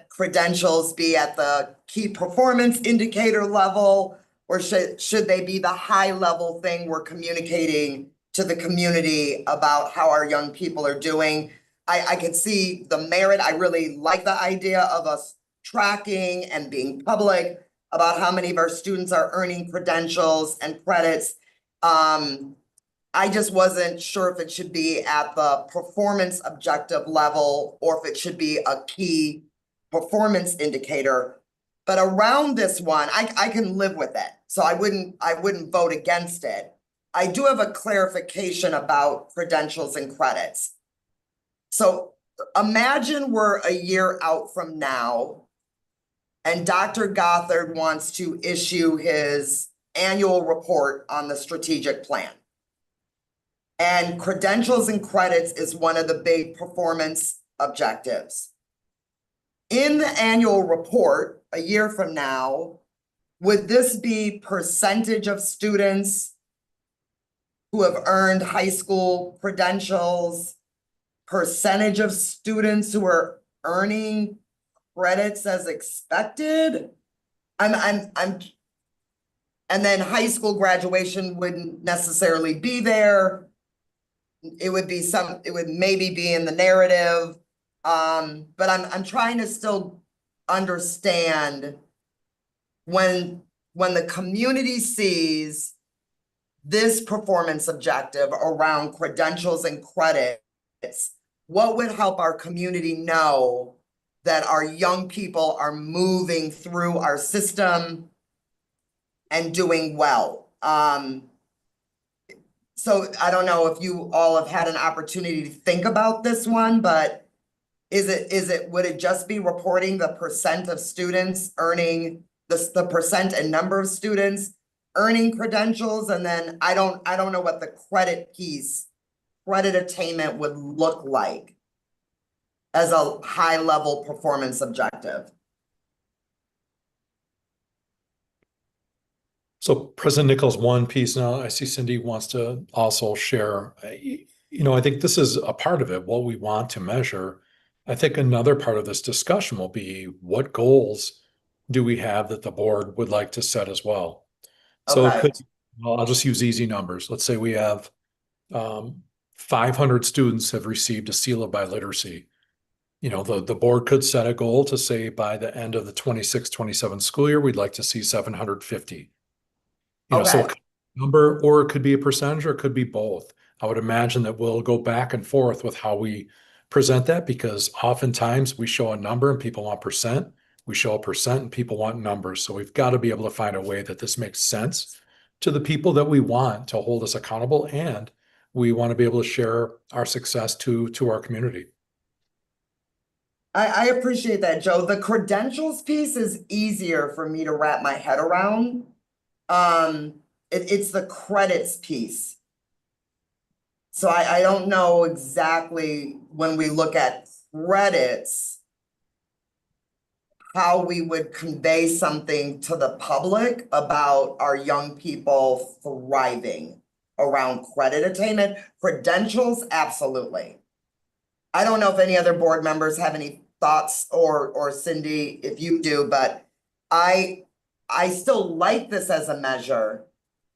credentials be at the key performance indicator level? Or should they be the high level thing we're communicating to the community about how our young people are doing? I can see the merit. I really like the idea of us tracking and being public about how many of our students are earning credentials and credits. I just wasn't sure if it should be at the performance objective level or if it should be a key performance indicator. But around this one, I can live with it. So I wouldn't vote against it. I do have a clarification about credentials and credits. So imagine we're a year out from now and Dr. Gothard wants to issue his annual report on the strategic plan. And credentials and credits is one of the big performance objectives. In the annual report, a year from now, would this be percentage of students who have earned high school credentials, percentage of students who are earning credits as expected? And then high school graduation wouldn't necessarily be there. It would maybe be in the narrative. But I'm trying to still understand when the community sees this performance objective around credentials and credits, what would help our community know that our young people are moving through our system and doing well? So I don't know if you all have had an opportunity to think about this one, but would it just be reporting the percent of students earning the percent and number of students earning credentials? And then I don't know what the credit attainment would look like as a high level performance objective. So President Nichols, one piece now, I see Cindy wants to also share. I think this is a part of it, what we want to measure. I think another part of this discussion will be what goals do we have that the board would like to set as well? So Okay. I'll just use easy numbers. Let's say we have 500 students have received a seal of biliteracy. The board could set a goal to say by the end of the 26-27 school year, we'd like to see 750. So a number, or it could be a percentage, or it could be both. I would imagine that we'll go back and forth with how we present that, because oftentimes we show a number and people want percent. We show a percent and people want numbers. So we've got to be able to find a way that this makes sense to the people that we want to hold us accountable, and we want to be able to share our success to our community. I appreciate that, Joe. The credentials piece is easier for me to wrap my head around. It's the credits piece. So I don't know exactly when we look at credits, how we would convey something to the public about our young people thriving around credit attainment. Credentials, absolutely. I don't know if any other board members have any thoughts, or Cindy, if you do, but I still like this as a measure.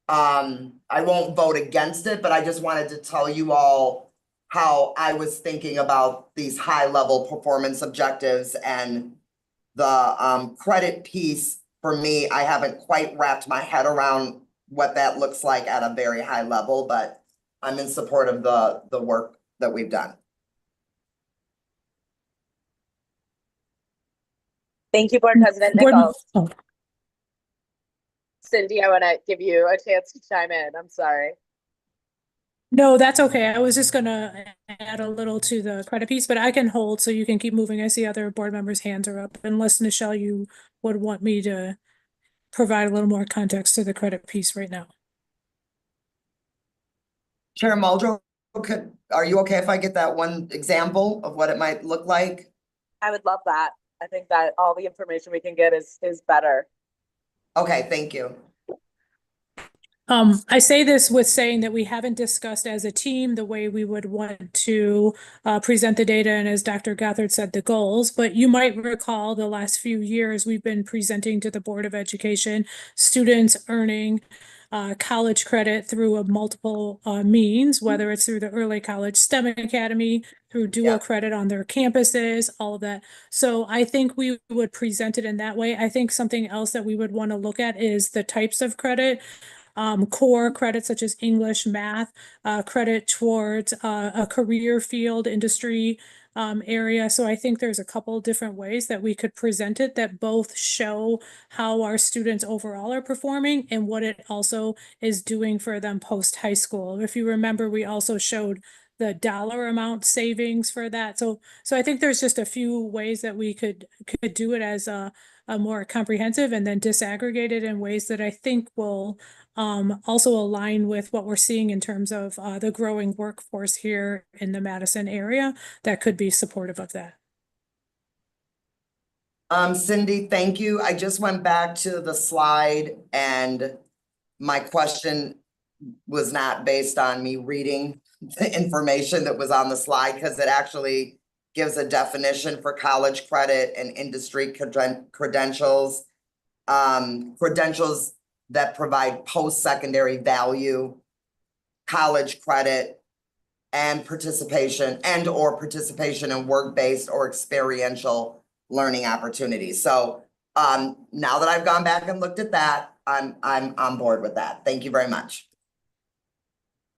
I won't vote against it, but I just wanted to tell you all how I was thinking about these high level performance objectives, and the credit piece for me, I haven't quite wrapped my head around what that looks like at a very high level, but I'm in support of the work that we've done. Thank you, Board President Nichols. Cindy, I want to give you a chance to chime in. I'm sorry. No, that's okay. I was just gonna add a little to the credit piece, but I can hold so you can keep moving. I see other board members' hands are up, unless Nichelle, you would want me to provide a little more context to the credit piece right now. Chair Muldrow, are you okay if I get that one example of what it might look like? I would love that. I think that all the information we can get is better. Okay, thank you. I say this with saying that we haven't discussed as a team the way we would want to present the data and, as Dr. Gothard said, the goals. But you might recall the last few years we've been presenting to the Board of Education students earning college credit through a multiple means, whether it's through the Early College STEM Academy, through dual Yeah. credit on their campuses, all of that. So I think we would present it in that way. I think something else that we would want to look at is the types of credit. Core credit such as English, math, credit towards a career field, industry area. So I think there's a couple different ways that we could present it that both show how our students overall are performing and what it also is doing for them post high school. If you remember, we also showed the dollar amount savings for that. So I think there's just a few ways that we could do it as a more comprehensive and then disaggregate it in ways that I think will also align with what we're seeing in terms of the growing workforce here in the Madison area that could be supportive of that. Cindy, thank you. I just went back to the slide and my question was not based on me reading the information that was on the slide because it actually gives a definition for college credit and industry credentials. Credentials that provide post-secondary value, college credit, and participation in work-based or experiential learning opportunities. So now that I've gone back and looked at that, I'm on board with that. Thank you very much.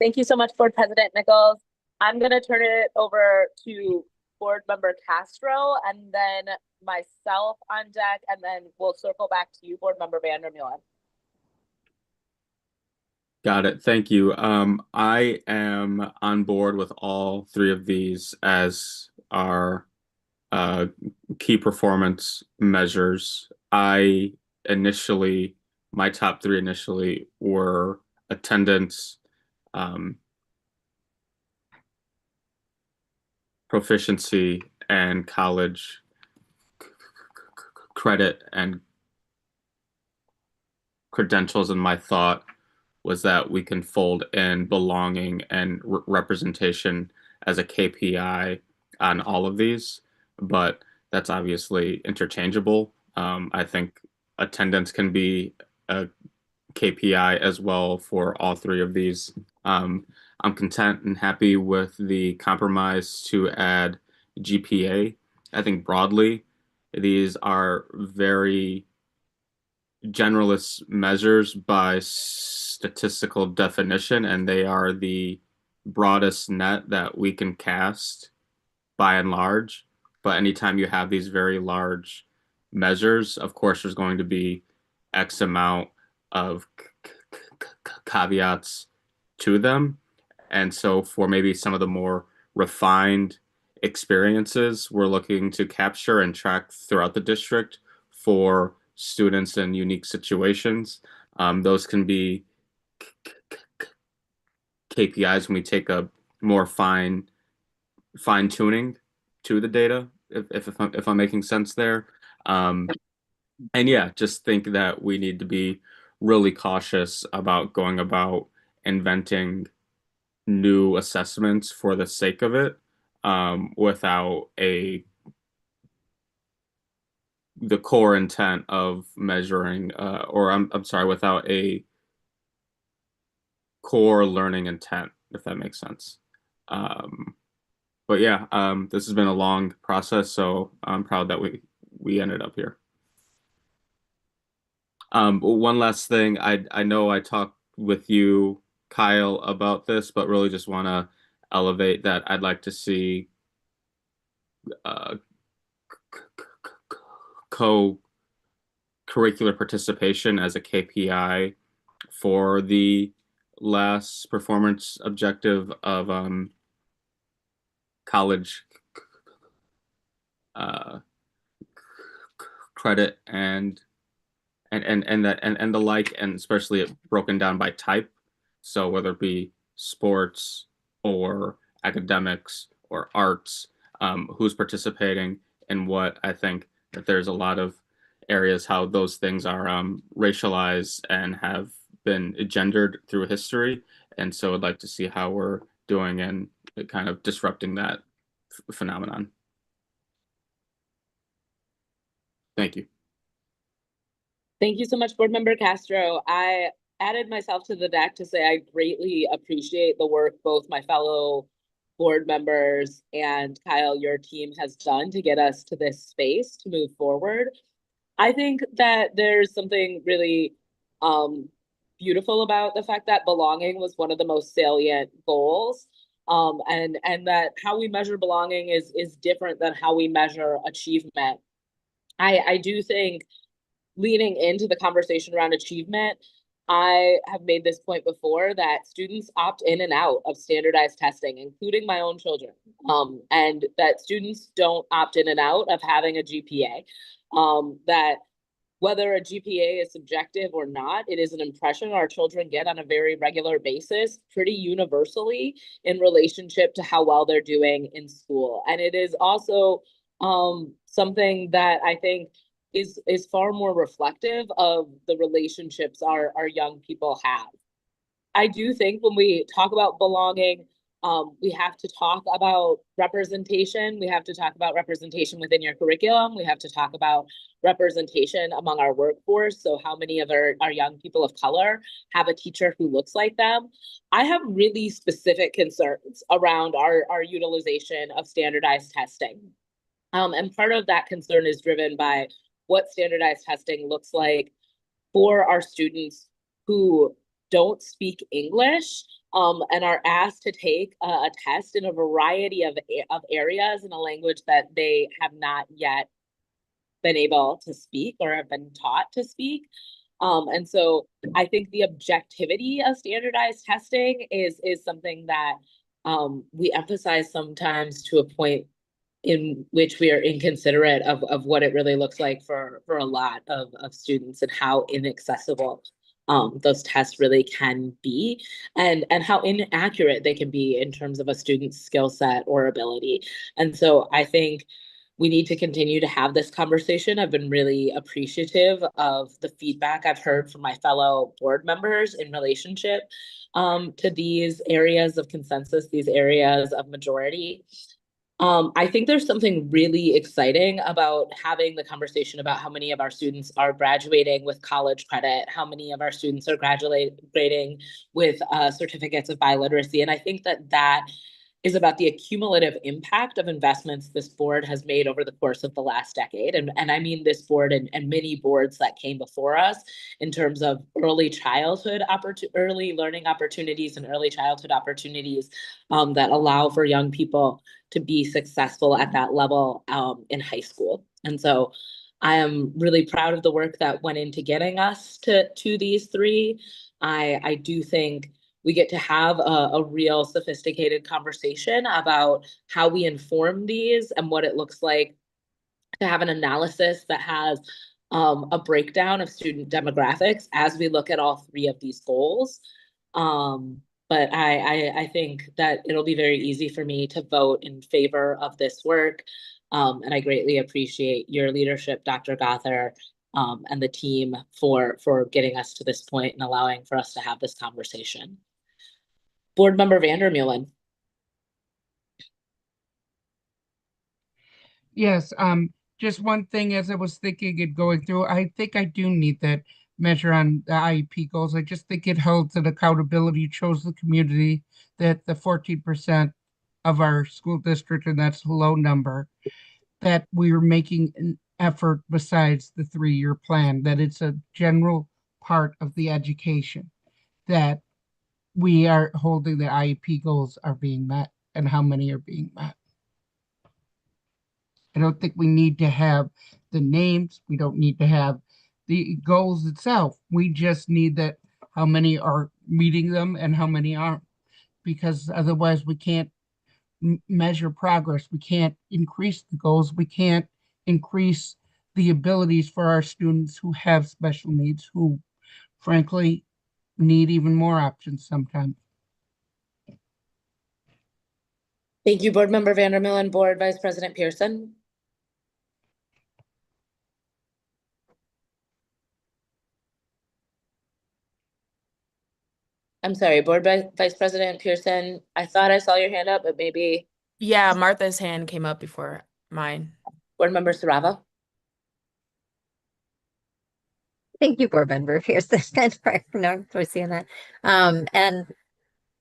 Thank you so much, Board President Nichols. I'm going to turn it over to Board Member Castro and then myself on deck, and then we'll circle back to you, Board Member Vandermeulen. Got it. Thank you. I am on board with all three of these as our key performance measures. My top three initially were attendance, proficiency, and college credit and credentials. And my thought was that we can fold in belonging and representation as a KPI on all of these, but that's obviously interchangeable. I think attendance can be a KPI as well for all three of these. I'm content and happy with the compromise to add GPA. I think broadly, these are very generalist measures by statistical definition, and they are the broadest net that we can cast by and large. But anytime you have these very large measures, of course, there's going to be X amount of caveats to them. And so for maybe some of the more refined experiences we're looking to capture and track throughout the district for students in unique situations, those can be KPIs when we take a more fine tuning to the data, if I'm making sense there. And yeah, just think that we need to be really cautious about going about inventing new assessments for the sake of it, without the core intent of measuring, or I'm sorry, without a core learning intent, if that makes sense. But yeah, this has been a long process, so I'm proud that we ended up here. One last thing, I know I talked with you, Kyle, about this, but really just want to elevate that I'd like to see co-curricular participation as a KPI for the last performance objective of college credit and the like, and especially it broken down by type. So whether it be sports or academics or arts, who's participating in what. I think that there's a lot of areas how those things are racialized and have been gendered through history. And so I'd like to see how we're doing in kind of disrupting that phenomenon. Thank you. Thank you so much, Board Member Castro. I added myself to the deck to say I greatly appreciate the work both my fellow board members and Kyle, your team has done to get us to this space to move forward. I think that there's something really beautiful about the fact that belonging was one of the most salient goals. And that how we measure belonging is different than how we measure achievement. I do think leaning into the conversation around achievement, I have made this point before that students opt in and out of standardized testing, including my own children, and that students don't opt in and out of having a GPA. That whether a GPA is subjective or not, it is an impression our children get on a very regular basis, pretty universally in relationship to how well they're doing in school. And it is also something that I think is far more reflective of the relationships our young people have. I do think when we talk about belonging, we have to talk about representation. We have to talk about representation within your curriculum. We have to talk about representation among our workforce. So how many of our young people of color have a teacher who looks like them? I have really specific concerns around our utilization of standardized testing. And part of that concern is driven by what standardized testing looks like for our students who don't speak English and are asked to take a test in a variety of areas in a language that they have not yet been able to speak or have been taught to speak. And so I think the objectivity of standardized testing is something that we emphasize sometimes to a point in which we are inconsiderate of what it really looks like for a lot of students and how inaccessible those tests really can be and how inaccurate they can be in terms of a student's skill set or ability. And so I think we need to continue to have this conversation. I've been really appreciative of the feedback I've heard from my fellow board members in relationship to these areas of consensus, these areas of majority. I think there's something really exciting about having the conversation about how many of our students are graduating with college credit, how many of our students are graduating with certificates of biliteracy. And I think that is about the accumulative impact of investments this board has made over the course of the last decade. And I mean this board and many boards that came before us in terms of early learning opportunities and early childhood opportunities that allow for young people to be successful at that level in high school. And so I am really proud of the work that went into getting us to these three. I do think we get to have a real sophisticated conversation about how we inform these and what it looks like to have an analysis that has a breakdown of student demographics as we look at all three of these goals. But I think that it'll be very easy for me to vote in favor of this work. And I greatly appreciate your leadership, Dr. Gother, and the team for getting us to this point and allowing for us to have this conversation. Board Member Vandermeulen. Yes, just one thing as I was thinking and going through, I think I do need that measure on the IEP goals. I just think it holds an accountability, it shows the community that the 14% of our school district, and that's a low number, that we are making an effort besides the 3-year plan, that it's a general part of the education, that we are holding the IEP goals are being met and how many are being met. I don't think we need to have the names. We don't need to have the goals itself. We just need that how many are meeting them and how many aren't, because otherwise we can't measure progress. We can't increase the goals. We can't increase the abilities for our students who have special needs, who frankly need even more options sometimes. Thank you, Board Member Vandermeulen. Board Vice President Pearson. I'm sorry, Vice President Pearson, I thought I saw your hand up, but maybe Yeah, Martha's hand came up before mine. Board Member Sarava. Thank you, Board Member Pearson, for seeing that. And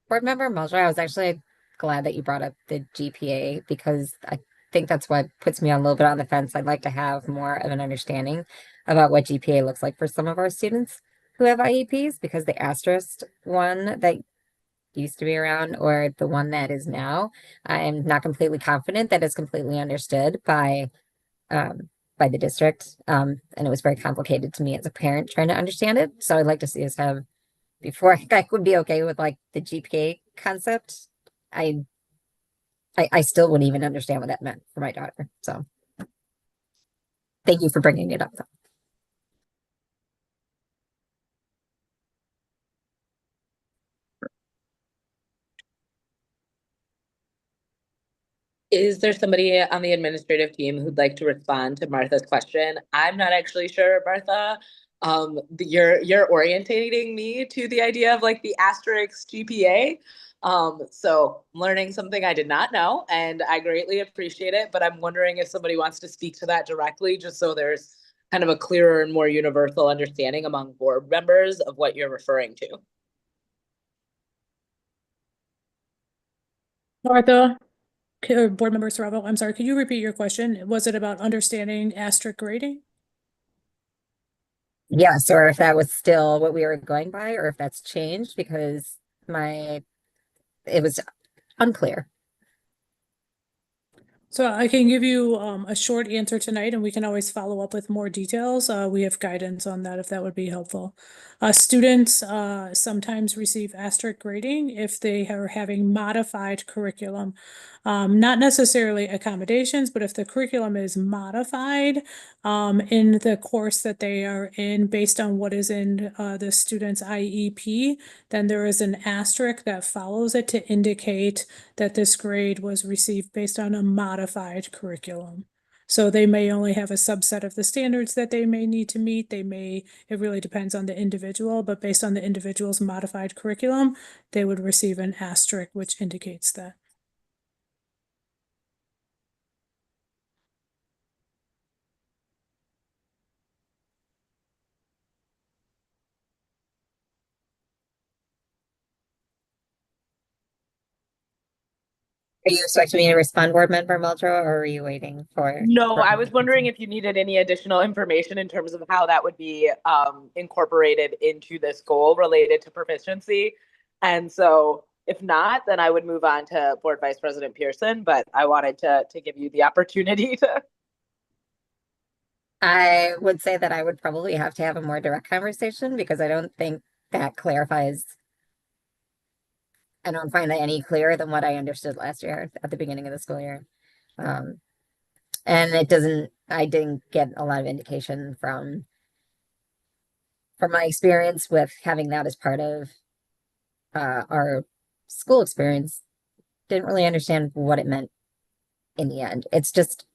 Board Member Mulder, I was actually glad that you brought up the GPA because I think that's what puts me a little bit on the fence. I'd like to have more of an understanding about what GPA looks like for some of our students who have IEPs, because the asterisk one that used to be around or the one that is now, I'm not completely confident that it's completely understood by the district. And it was very complicated to me as a parent trying to understand it. So I'd like to see us have, before I would be okay with like the GPA concept, I still wouldn't even understand what that meant for my daughter. So thank you for bringing it up. Is there somebody on the administrative team who'd like to respond to Martha's question? I'm not actually sure, Martha. You're orientating me to the idea of like the asterisk GPA. So I'm learning something I did not know, and I greatly appreciate it. But I'm wondering if somebody wants to speak to that directly, just so there's kind of a clearer and more universal understanding among board members of what you're referring to. Martha, Board Member Saravo, I'm sorry, could you repeat your question? Was it about understanding asterisk grading? Yes, or if that was still what we were going by, or if that's changed because it was unclear. So I can give you a short answer tonight, and we can always follow up with more details. We have guidance on that if that would be helpful. Students sometimes receive asterisk grading if they are having modified curriculum. Not necessarily accommodations, but if the curriculum is modified in the course that they are in based on what is in the student's IEP, then there is an asterisk that follows it to indicate that this grade was received based on a modified curriculum. So they may only have a subset of the standards that they may need to meet. It really depends on the individual, but based on the individual's modified curriculum, they would receive an asterisk, which indicates that. Are you expecting me to respond, Board Member Muldrow, or are you waiting for? No, I was wondering if you needed any additional information in terms of how that would be incorporated into this goal related to proficiency. And so if not, then I would move on to Board Vice President Pearson, but I wanted to give you the opportunity to. I would say that I would probably have to have a more direct conversation because I don't think that clarifies. I don't find that any clearer than what I understood last year at the beginning of the school year. And I didn't get a lot of indication from my experience with having that as part of our school experience. Didn't really understand what it meant in the end. It's just,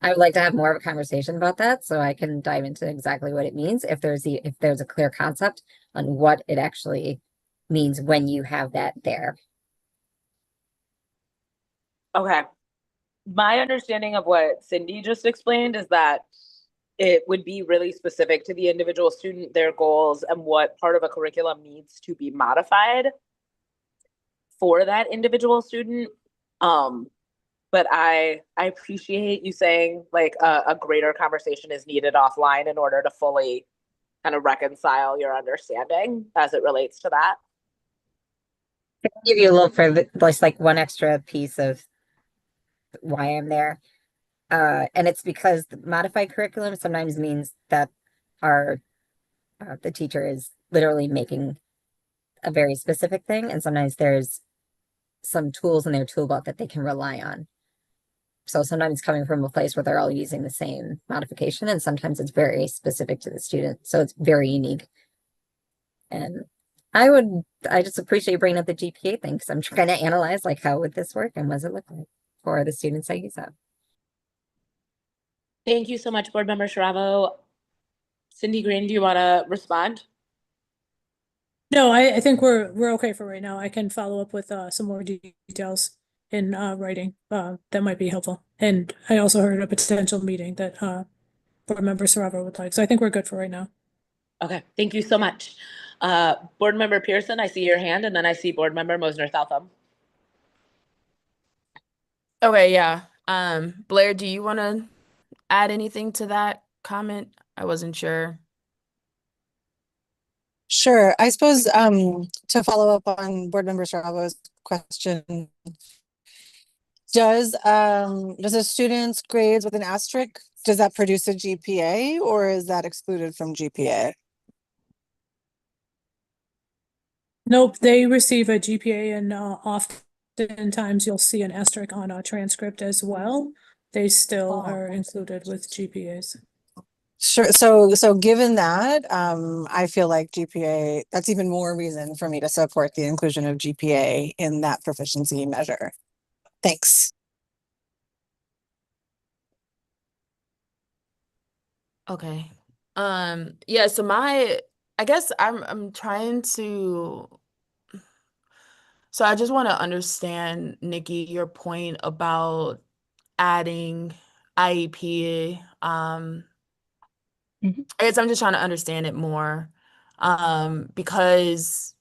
I would like to have more of a conversation about that so I can dive into exactly what it means if there's a clear concept on what it actually means when you have that there. Okay. My understanding of what Cindy just explained is that it would be really specific to the individual student, their goals, and what part of a curriculum needs to be modified for that individual student. But I appreciate you saying like a greater conversation is needed offline in order to fully kind of reconcile your understanding as it relates to that. I'll give you a little further, just like one extra piece of why I'm there. And it's because the modified curriculum sometimes means that the teacher is literally making a very specific thing, and sometimes there's some tools in their tool belt that they can rely on. So sometimes it's coming from a place where they're all using the same modification, and sometimes it's very specific to the student. So it's very unique. And I just appreciate you bringing up the GPA thing because I'm trying to analyze like how would this work and what does it look like for the students that use that. Thank you so much, Board Member Sharavo. Cindy Green, do you want to respond? No, I think we're okay for right now. I can follow up with some more details in writing that might be helpful. And I also heard a potential meeting that board member Sarava would like. So I think we're good for right now. Okay, thank you so much. Board Member Pearson, I see your hand, and then I see Board Member Mosner Southam. Okay, yeah. Blair, do you want to add anything to that comment? I wasn't sure. Sure. I suppose to follow up on board member Saravo's question, does a student's grades with an asterisk, does that produce a GPA or is that excluded from GPA? Nope, they receive a GPA and oftentimes you'll see an asterisk on a transcript as well. They still are included with GPAs. Sure. So given that, I feel like GPA, that's even more reason for me to support the inclusion of GPA in that proficiency measure. Thanks. Okay. Yeah, so I guess I'm trying to, so I just want to understand, Nikki, your point about adding IEP. Mhm. I guess I'm just trying to understand it more. Because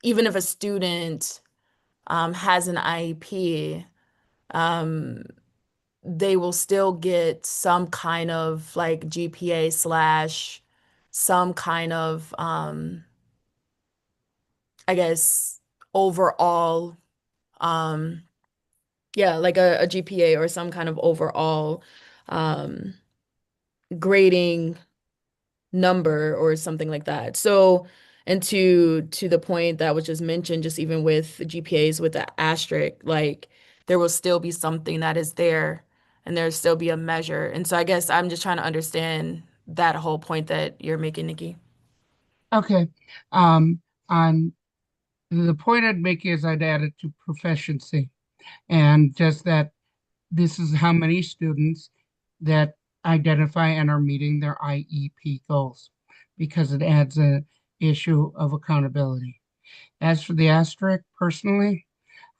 even if a student has an IEP, um, they will still get some kind of like GPA slash some kind of I guess overall um yeah, like a GPA or some kind of overall um grading number or something like that. So, and to the point that was just mentioned, just even with GPAs with the asterisk, like there will still be something that is there and there'll still be a measure. And so I guess I'm just trying to understand that whole point that you're making, Nikki. Okay. On the point I'd make is I'd add it to proficiency and just that this is how many students that identify and are meeting their IEP goals because it adds a issue of accountability. As for the asterisk, personally,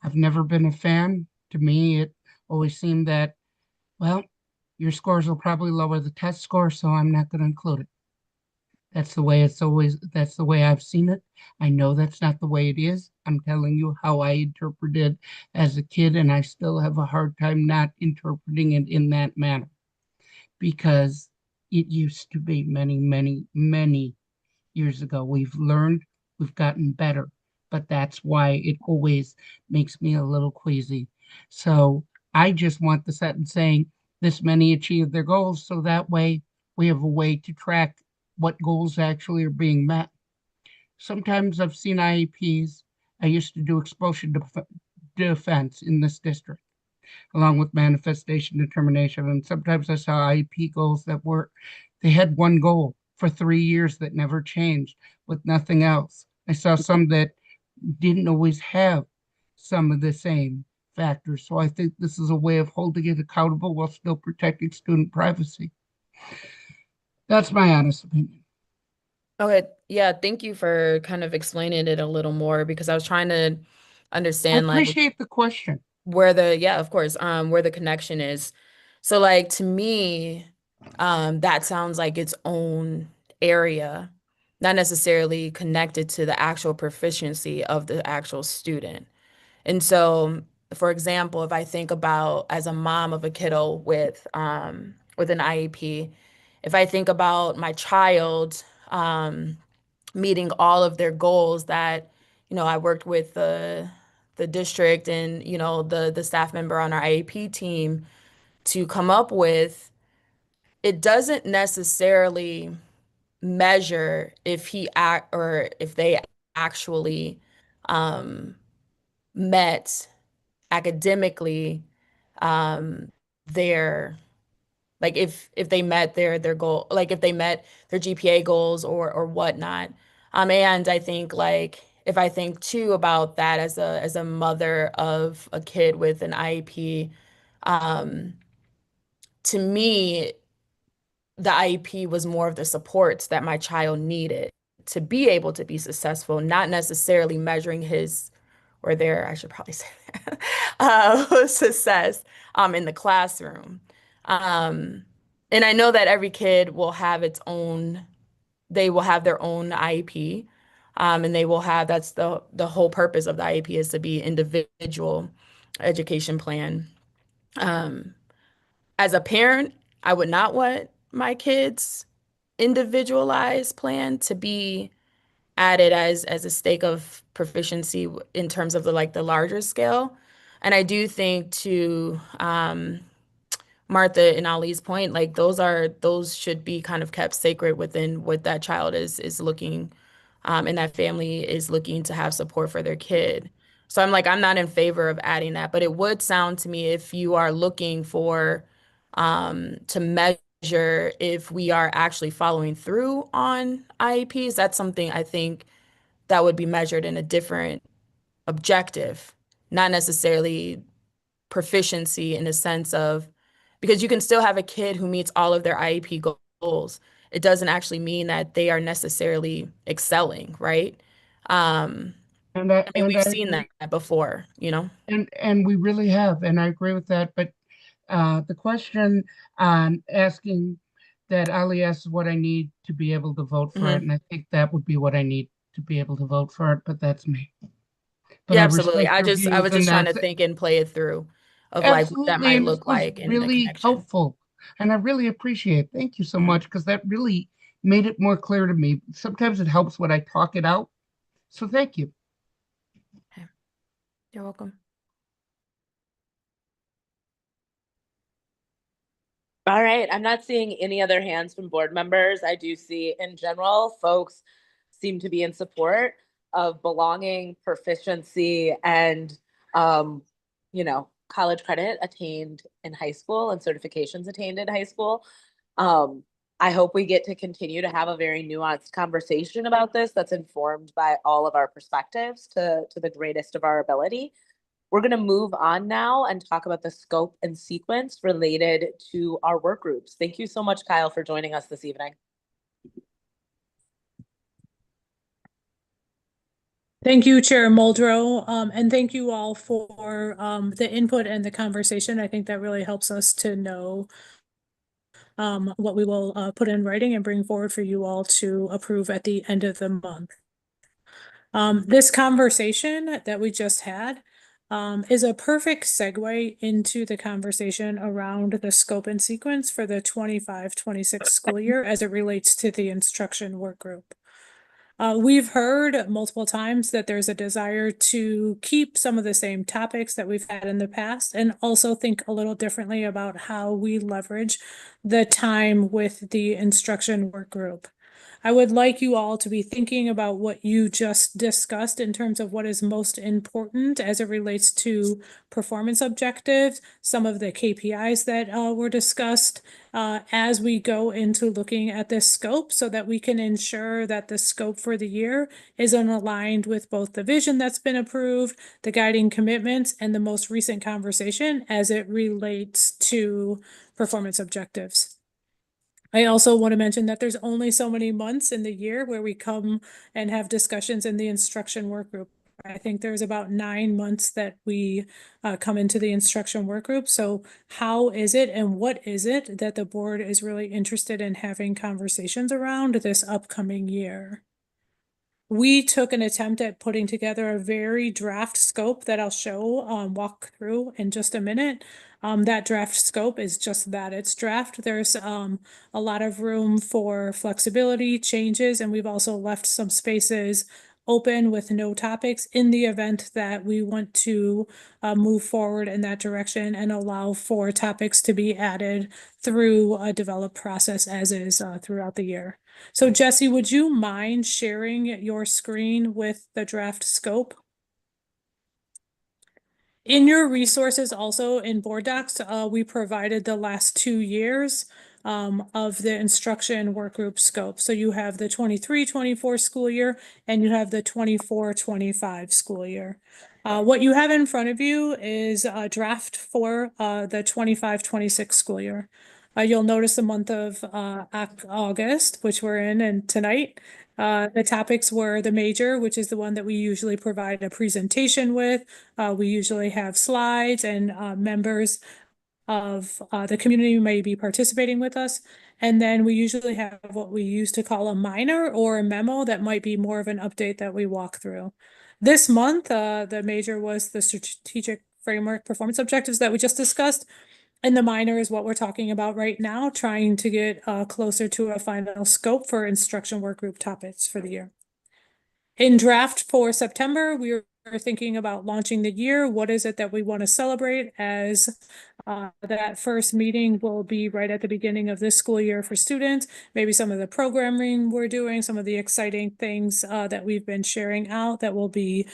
I've never been a fan. To me, it always seemed that, well, your scores will probably lower the test score, so I'm not going to include it. That's the way I've seen it. I know that's not the way it is. I'm telling you how I interpreted as a kid, and I still have a hard time not interpreting it in that manner because it used to be many, many, many years ago. We've learned, we've gotten better, but that's why it always makes me a little queasy. So I just want the sentence saying this many achieved their goals, so that way we have a way to track what goals actually are being met. Sometimes I've seen IEPs. I used to do expulsion defense in this district, along with manifestation determination. And sometimes I saw IEP goals that they had one goal for 3 years that never changed with nothing else. I saw some that didn't always have some of the same factors. So I think this is a way of holding it accountable while still protecting student privacy. That's my honest opinion. Okay, yeah, thank you for kind of explaining it a little more because I was trying to I understand like appreciate the question. where the yeah, of course, where the connection is. So like to me, that sounds like its own area, not necessarily connected to the actual proficiency of the actual student. And so, for example, if I think about as a mom of a kiddo with an IEP, if I think about my child meeting all of their goals that, I worked with the district and, the staff member on our IEP team to come up with, it doesn't necessarily measure if he act or if they actually um, met academically their like if they met their goal, like if they met their GPA goals or whatnot. And I think like if I think too about that as a mother of a kid with an IEP, um, to me, the IEP was more of the supports that my child needed. to be able to be successful, not necessarily measuring his or their, I should probably say that, success in the classroom. And I know that every kid will have its own, they will have their own IEP. And they will have, that's the whole purpose of the IEP is to be individual education plan. As a parent, I would not want my kids' individualized plan to be added as a stake of proficiency in terms of the larger scale. And I do think to Martha and Ali's point, like those should be kind of kept sacred within what that child is looking and that family is looking to have support for their kid. So I'm not in favor of adding that, but it would sound to me if you are looking for to measure if we are actually following through on IEPs, that's something I think that would be measured in a different objective, not necessarily proficiency in the sense of, because you can still have a kid who meets all of their IEP goals. It doesn't actually mean that they are necessarily excelling, right? And I mean, and we've I seen agree, that before, you know? and we really have, and I agree with that. But the question on asking that Ali asks what I need to be able to vote for it, Mhm. and I think that would be what I need to be able to vote for it, but that's me. But Yeah, I absolutely. respect your I views, was and just trying to that's think and play it through of like what that absolutely, might and this look was like in the really connection. helpful. And I really appreciate it. Thank you so Yeah. much, because that really made it more clear to me. Sometimes it helps when I talk it out. So thank you. Okay. You're welcome. All right, I'm not seeing any other hands from board members. I do see in general, folks seem to be in support of belonging, proficiency, and college credit attained in high school and certifications attained in high school. Um, I hope we get to continue to have a very nuanced conversation about this that's informed by all of our perspectives to the greatest of our ability. We're going to move on now and talk about the scope and sequence related to our work groups. Thank you so much, Kyle, for joining us this evening. Thank you, Chair Muldrow, and thank you all for the input and the conversation. I think that really helps us to know what we will put in writing and bring forward for you all to approve at the end of the month. This conversation that we just had is a perfect segue into the conversation around the scope and sequence for the 25-26 school year as it relates to the instruction work group. We've heard multiple times that there's a desire to keep some of the same topics that we've had in the past and also think a little differently about how we leverage the time with the instruction work group. I would like you all to be thinking about what you just discussed in terms of what is most important as it relates to performance objectives, some of the KPIs that were discussed as we go into looking at this scope so that we can ensure that the scope for the year is aligned with both the vision that's been approved, the guiding commitments, and the most recent conversation as it relates to performance objectives. I also want to mention that there's only so many months in the year where we come and have discussions in the instruction work group. I think there's about 9 months that we come into the instruction work group. So how is it and what is it that the board is really interested in having conversations around this upcoming year? We took an attempt at putting together a very draft scope that I'll walk through in just a minute. That draft scope is just that, it's draft. There's a lot of room for flexibility, changes, and we've also left some spaces open with no topics in the event that we want to move forward in that direction and allow for topics to be added through a developed process as is throughout the year. So Jesse, would you mind sharing your screen with the draft scope? In your resources also in board docs, we provided the last 2 years of the instruction work group scope. So you have the 23-24 school year and you have the 24-25 school year. What you have in front of you is a draft for the 25-26 school year. You'll notice the month of August, which we're in, and tonight. The topics were the major, which is the one that we usually provide a presentation with. We usually have slides and members of the community may be participating with us. And then we usually have what we used to call a minor or a memo that might be more of an update that we walk through. This month, the major was the strategic framework performance objectives that we just discussed. And the minor is what we're talking about right now, trying to get closer to a final scope for instruction work group topics for the year. In draft for September, we are thinking about launching the year. What is it that we want to celebrate, as that first meeting will be right at the beginning of this school year for students. Maybe some of the programming we're doing, some of the exciting things that we've been sharing out that will be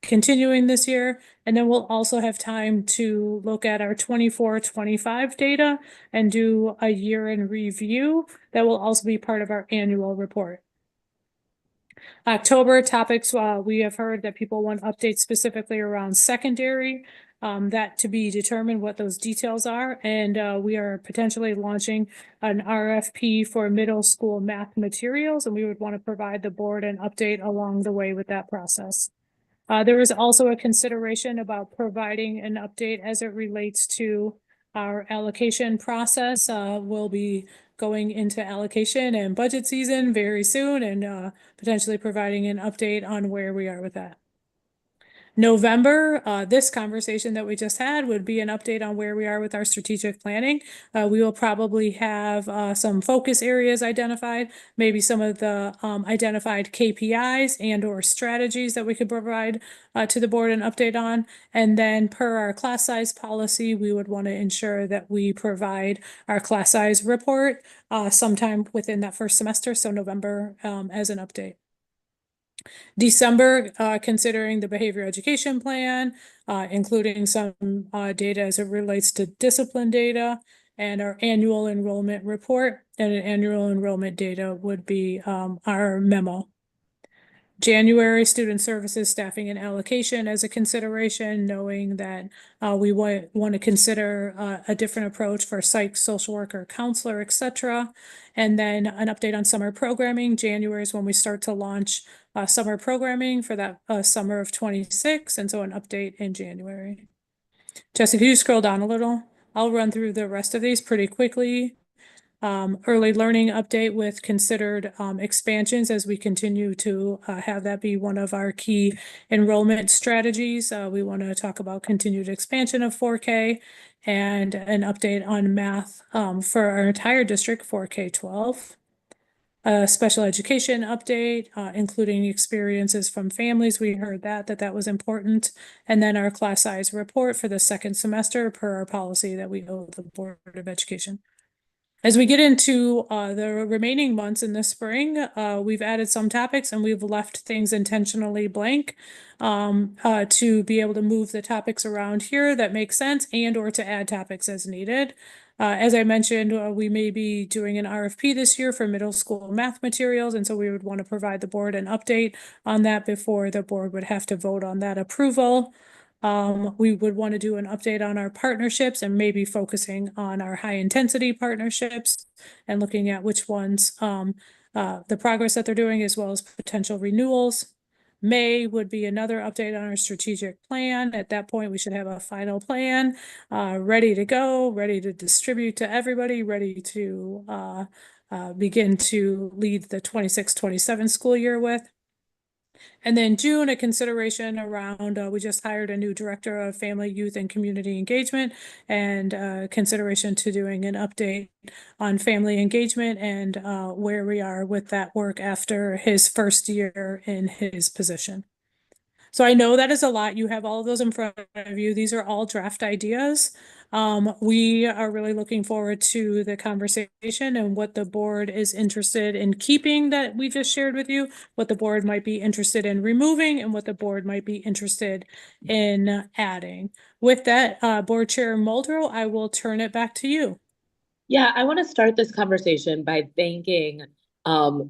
continuing this year. And then we'll also have time to look at our 24-25 data and do a year in review that will also be part of our annual report. October topics, we have heard that people want updates specifically around secondary, that to be determined what those details are. And we are potentially launching an RFP for middle school math materials, and we would want to provide the board an update along the way with that process. There is also a consideration about providing an update as it relates to our allocation process. We'll be going into allocation and budget season very soon, and potentially providing an update on where we are with that. November, this conversation that we just had would be an update on where we are with our strategic planning. We will probably have some focus areas identified, maybe some of the identified KPIs and or strategies that we could provide to the board an update on. And then per our class size policy, we would want to ensure that we provide our class size report sometime within that first semester, so November as an update. December, considering the behavior education plan, including some data as it relates to discipline data, and our annual enrollment report. And an annual enrollment data would be our memo. January, student services, staffing and allocation as a consideration, knowing that we want to consider a different approach for psych, social worker, counselor, etc. And then an update on summer programming. January is when we start to launch summer programming for that summer of 26, and so an update in January. Jesse, could you scroll down a little? I'll run through the rest of these pretty quickly. Early learning update with considered expansions as we continue to have that be one of our key enrollment strategies. We want to talk about continued expansion of 4K and an update on math for our entire district for K-12. Special education update, including experiences from families. We heard that was important. And then our class size report for the second semester per our policy that we owe the Board of Education. As we get into the remaining months in the spring, we've added some topics and we've left things intentionally blank to be able to move the topics around here that make sense and or to add topics as needed. As I mentioned, we may be doing an RFP this year for middle school math materials, and so we would want to provide the board an update on that before the board would have to vote on that approval. We would want to do an update on our partnerships and maybe focusing on our high intensity partnerships and looking at which ones, the progress that they're doing, as well as potential renewals. May would be another update on our strategic plan. At that point, we should have a final plan ready to go, ready to distribute to everybody, ready to begin to lead the 26-27 school year with. And then June, a consideration around, we just hired a new director of family, youth, and community engagement, and consideration to doing an update on family engagement and where we are with that work after his first year in his position. So I know that is a lot. You have all of those in front of you. These are all draft ideas. We are really looking forward to the conversation and what the board is interested in keeping that we just shared with you, what the board might be interested in removing, and what the board might be interested in adding. With that, Board Chair Muldrow, I will turn it back to you. Yeah, I want to start this conversation by thanking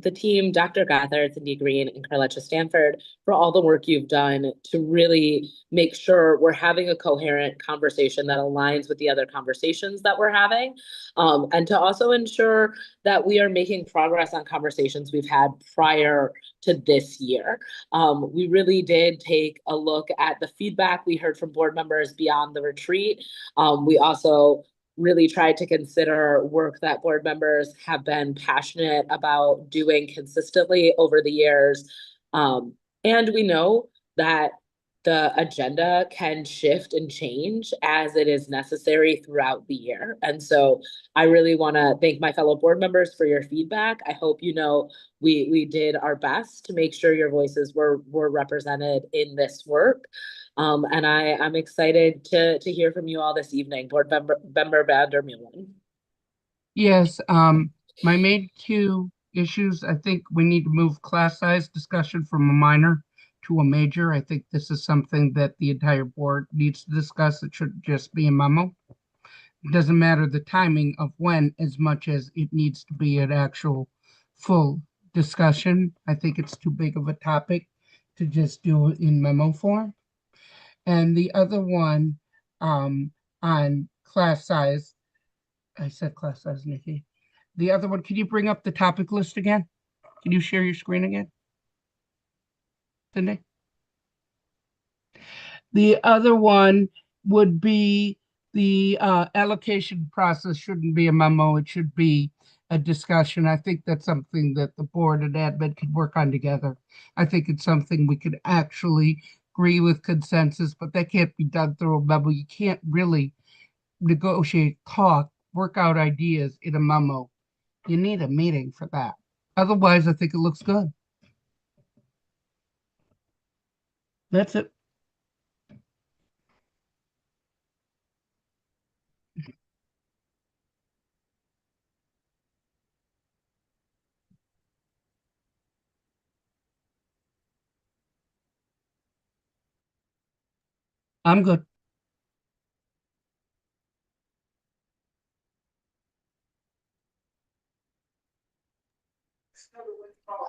the team, Dr. Gothard, Cindy Green, and Carletta Stanford, for all the work you've done to really make sure we're having a coherent conversation that aligns with the other conversations that we're having, and to also ensure that we are making progress on conversations we've had prior to this year. We really did take a look at the feedback we heard from board members beyond the retreat. We also really tried to consider work that board members have been passionate about doing consistently over the years. And we know that the agenda can shift and change as it is necessary throughout the year. And so I really want to thank my fellow board members for your feedback. I hope you know we did our best to make sure your voices were represented in this work. And I'm excited to hear from you all this evening, Board Member Vandermeulen. Yes, my main two issues, I think we need to move class size discussion from a minor to a major. I think this is something that the entire board needs to discuss. It shouldn't just be a memo. It doesn't matter the timing of when as much as it needs to be an actual full discussion. I think it's too big of a topic to just do it in memo form. And the other one, on class size, I said class size, Nikki. The other one, can you bring up the topic list again? Can you share your screen again? Cindy? The other one would be the allocation process shouldn't be a memo. It should be a discussion. I think that's something that the board and admin could work on together. I think it's something we could actually agree with consensus, but that can't be done through a memo. You can't really negotiate, talk, work out ideas in a memo. You need a meeting for that. Otherwise, I think it looks good. That's it. I'm good.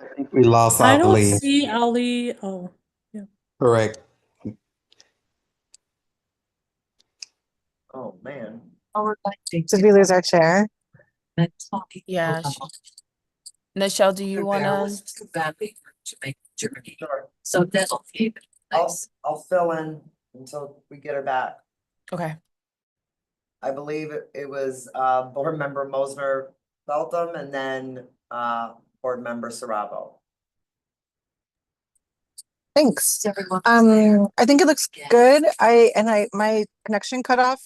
I think we lost I don't Ali. see Ali. Oh, yeah. Correct. Oh, man. Did we lose our chair? Yeah. Nichelle, do you want to? Sure. So that'll keep. I'll fill in until we get her back. Okay. I believe it was board member Mosner Feltham and then board member Saravo. Thanks. I think it looks good. My connection cut off.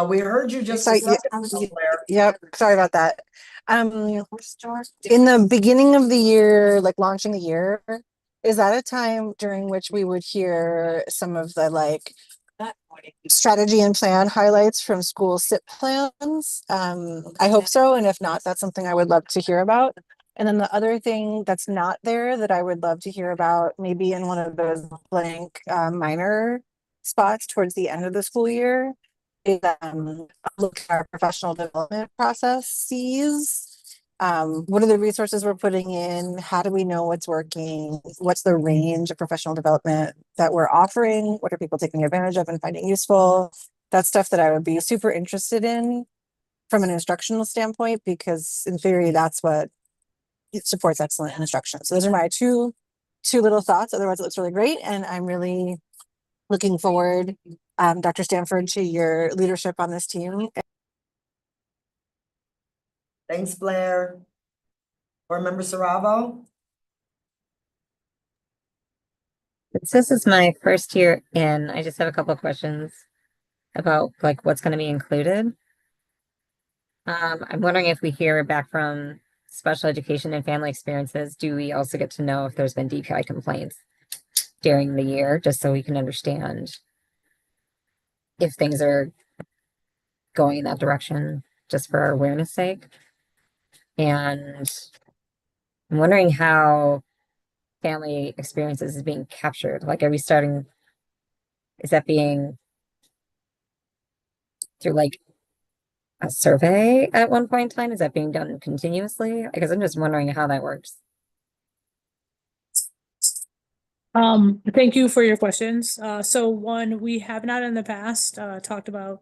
We heard you just a Sorry, second ago, Claire. Yep, sorry about that. In the beginning of the year, like launching the year, is that a time during which we would hear some of the like strategy and plan highlights from school SIP plans? I hope so, and if not, that's something I would love to hear about. And then the other thing that's not there that I would love to hear about, maybe in one of those blank minor spots towards the end of the school year, is look at our professional development processes. What are the resources we're putting in? How do we know what's working? What's the range of professional development that we're offering? What are people taking advantage of and finding useful? That's stuff that I would be super interested in from an instructional standpoint, because in theory, that's what it supports excellent instruction. So those are my two little thoughts. Otherwise, it looks really great. And I'm really looking forward, Dr. Stanford, to your leadership on this team. Thanks, Blair. Board member Saravo? This is my first year in. I just have a couple of questions about like what's going to be included. I'm wondering if we hear back from special education and family experiences, do we also get to know if there's been DPI complaints during the year, just so we can understand if things are going in that direction, just for our awareness sake. And I'm wondering how family experiences is being captured. Like, are we starting, is that being through like a survey at one point in time? Is that being done continuously? Because I'm just wondering how that works. Thank you for your questions. So one, we have not in the past, talked about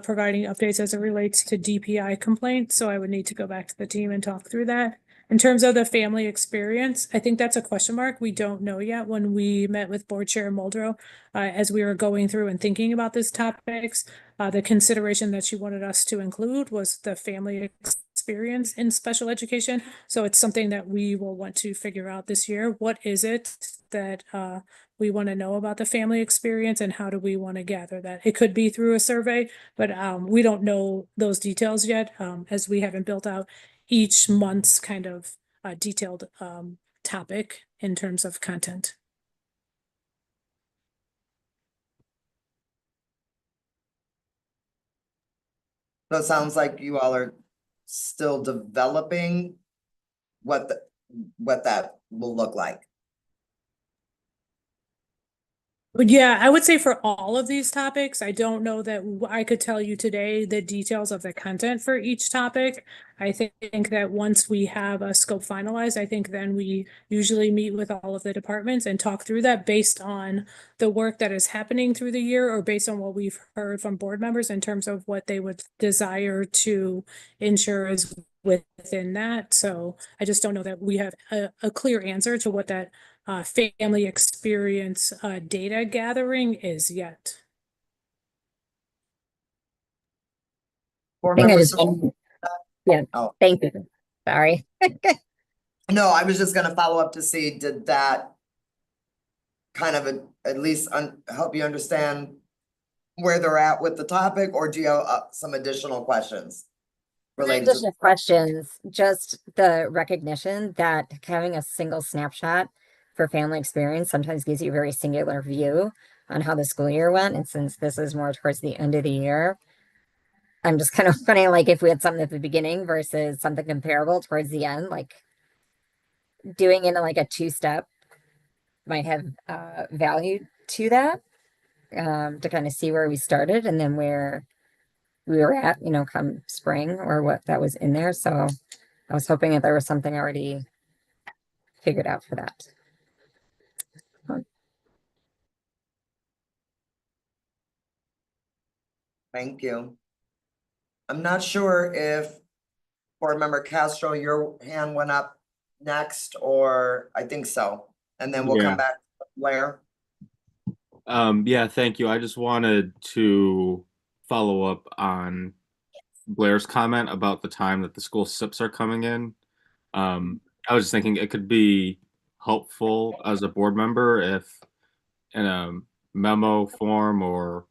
providing updates as it relates to DPI complaints, so I would need to go back to the team and talk through that. In terms of the family experience, I think that's a question mark. We don't know yet. When we met with Board Chair Muldrow, as we were going through and thinking about these topics, the consideration that she wanted us to include was the family experience in special education. So it's something that we will want to figure out this year. What is it that we want to know about the family experience, and how do we want to gather that? It could be through a survey, but we don't know those details yet, as we haven't built out each month's kind of detailed topic in terms of content. So it sounds like you all are still developing what that will look like. But yeah, I would say for all of these topics, I don't know that I could tell you today the details of the content for each topic. I think that once we have a scope finalized, I think then we usually meet with all of the departments and talk through that based on the work that is happening through the year, or based on what we've heard from board members in terms of what they would desire to ensure is within that. So I just don't know that we have a clear answer to what that family experience data gathering is yet. Board I think I members? just, yeah, Oh. thank you. Sorry. No, I was just gonna follow up to see, did that kind of at least help you understand where they're at with the topic, or do you have some additional questions related to? Additional questions, just the recognition that having a single snapshot for family experience sometimes gives you a very singular view on how the school year went. And since this is more towards the end of the year, I'm just kind of funny, like if we had something at the beginning versus something comparable towards the end, like doing it in like a two-step might have value to that, to kind of see where we started and then where we were at, you know, come spring, or what that was in there. So I was hoping that there was something already figured out for that. Thank you. I'm not sure if Board Member Castro, your hand went up next, or I think so. And then we'll Yeah. come back to Blair. Yeah, thank you. I just wanted to follow up on Blair's comment about the time that the school SIPs are coming in. I was just thinking it could be helpful as a board member if in a memo form or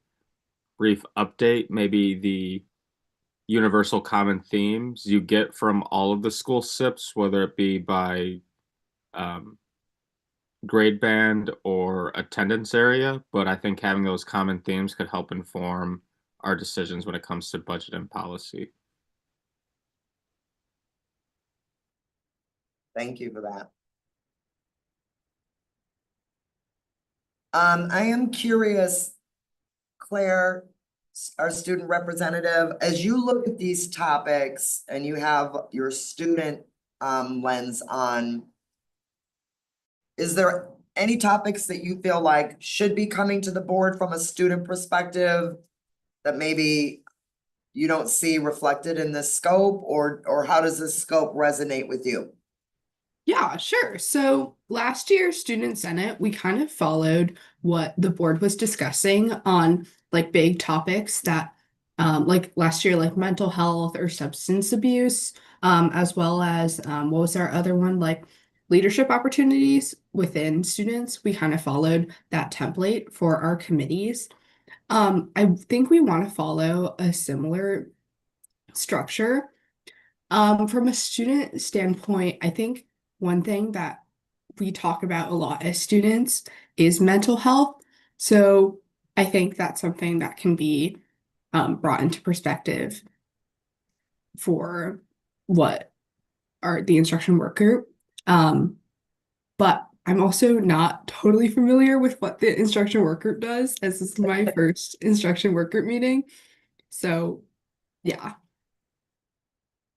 brief update, maybe the universal common themes you get from all of the school SIPs, whether it be by grade band or attendance area. But I think having those common themes could help inform our decisions when it comes to budget and policy. Thank you for that. I am curious, Claire, our student representative, as you look at these topics and you have your student lens on, is there any topics that you feel like should be coming to the board from a student perspective that maybe you don't see reflected in this scope, or how does this scope resonate with you? Yeah, sure. So last year, Student Senate, we kind of followed what the board was discussing on like big topics that, like last year, like mental health or substance abuse, as well as what was our other one, like leadership opportunities within students. We kind of followed that template for our committees. I think we want to follow a similar structure. From a student standpoint, I think one thing that we talk about a lot as students is mental health. So I think that's something that can be brought into perspective for what are the instruction work group. But I'm also not totally familiar with what the instruction work group does, as this is my first instruction work group meeting. So yeah,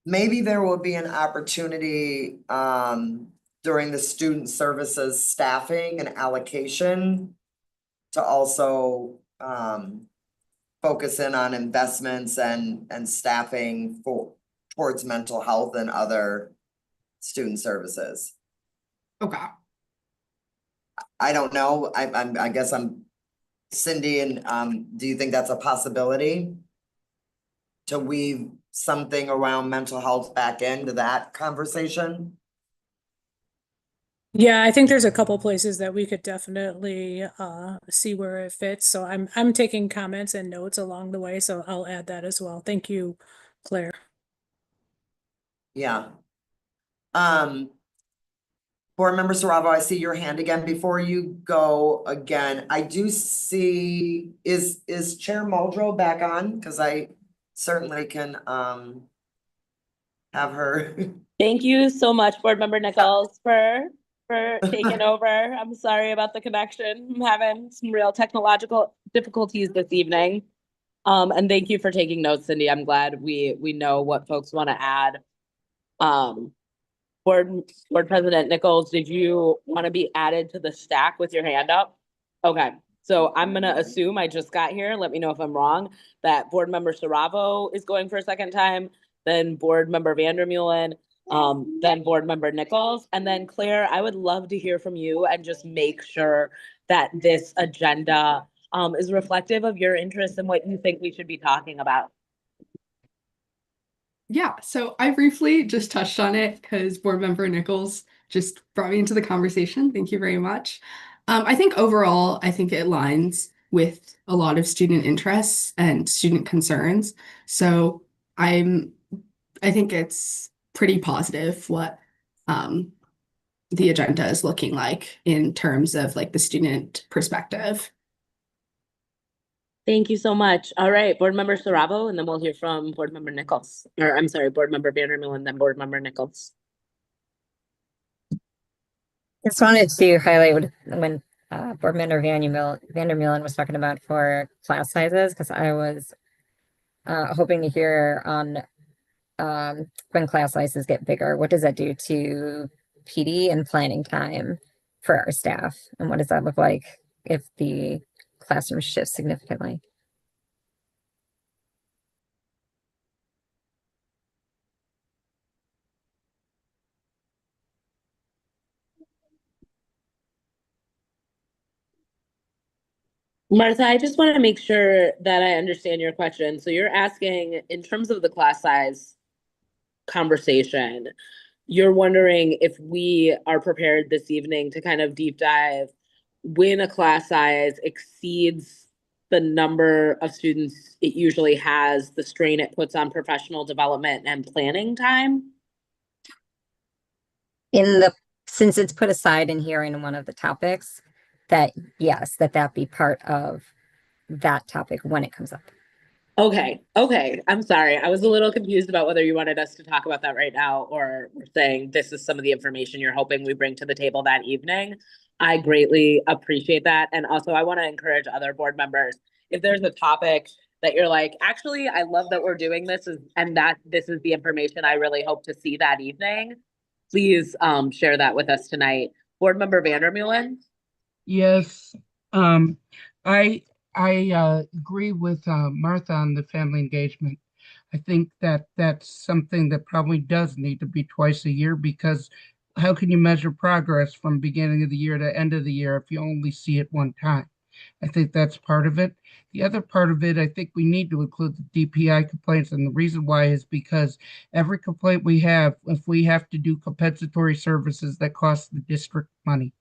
maybe there will be an opportunity, during the student services staffing and allocation to also, focus in on investments and staffing towards mental health and other student services. Okay. I don't know, I guess I'm Cindy, and, do you think that's a possibility? To weave something around mental health back into that conversation? Yeah, I think there's a couple places that we could definitely see where it fits. So I'm taking comments and notes along the way, so I'll add that as well. Thank you, Claire. Yeah. Board Member Saravo, I see your hand again. Before you go again, I do see, is Chair Muldrow back on? Because I certainly can, have her. Thank you so much, Board Member Nichols, for taking over. I'm sorry about the connection. I'm having some real technological difficulties this evening. And thank you for taking notes, Cindy. I'm glad we know what folks want to add. Board President Nichols, did you want to be added to the stack with your hand up? Okay, so I'm gonna assume I just got here. Let me know if I'm wrong. That Board Member Saravo is going for a second time, then Board Member Vandermeulen, then Board Member Nichols, and then Claire. I would love to hear from you and just make sure that this agenda is reflective of your interests and what you think we should be talking about. Yeah, so I briefly just touched on it because Board Member Nichols just brought me into the conversation. Thank you very much. I think overall, I think it aligns with a lot of student interests and student concerns. So I think it's pretty positive what the agenda is looking like in terms of like the student perspective. Thank you so much. All right, Board Member Saravo, and then we'll hear from Board Member Nichols. Or I'm sorry, Board Member Vandermeulen, and then Board Member Nichols. Just wanted to highlight when Board Member Vandermeulen was talking about for class sizes, because I was hoping to hear on when class sizes get bigger, what does that do to PD and planning time for our staff? And what does that look like if the classroom shifts significantly? Martha, I just want to make sure that I understand your question. So you're asking, in terms of the class size conversation, you're wondering if we are prepared this evening to kind of deep dive when a class size exceeds the number of students it usually has, the strain it puts on professional development and planning time? Since it's put aside in here in one of the topics, that yes, that be part of that topic when it comes up. Okay, I'm sorry. I was a little confused about whether you wanted us to talk about that right now or saying this is some of the information you're hoping we bring to the table that evening. I greatly appreciate that. And also I want to encourage other board members, if there's a topic that you're like, actually, I love that we're doing this and that this is the information I really hope to see that evening, please share that with us tonight. Board Member Vandermeulen? Yes, I agree with Martha on the family engagement. I think that that's something that probably does need to be twice a year, because how can you measure progress from beginning of the year to end of the year if you only see it one time? I think that's part of it. The other part of it, I think we need to include the DPI complaints. And the reason why is because every complaint we have, if we have to do compensatory services, that costs the district money.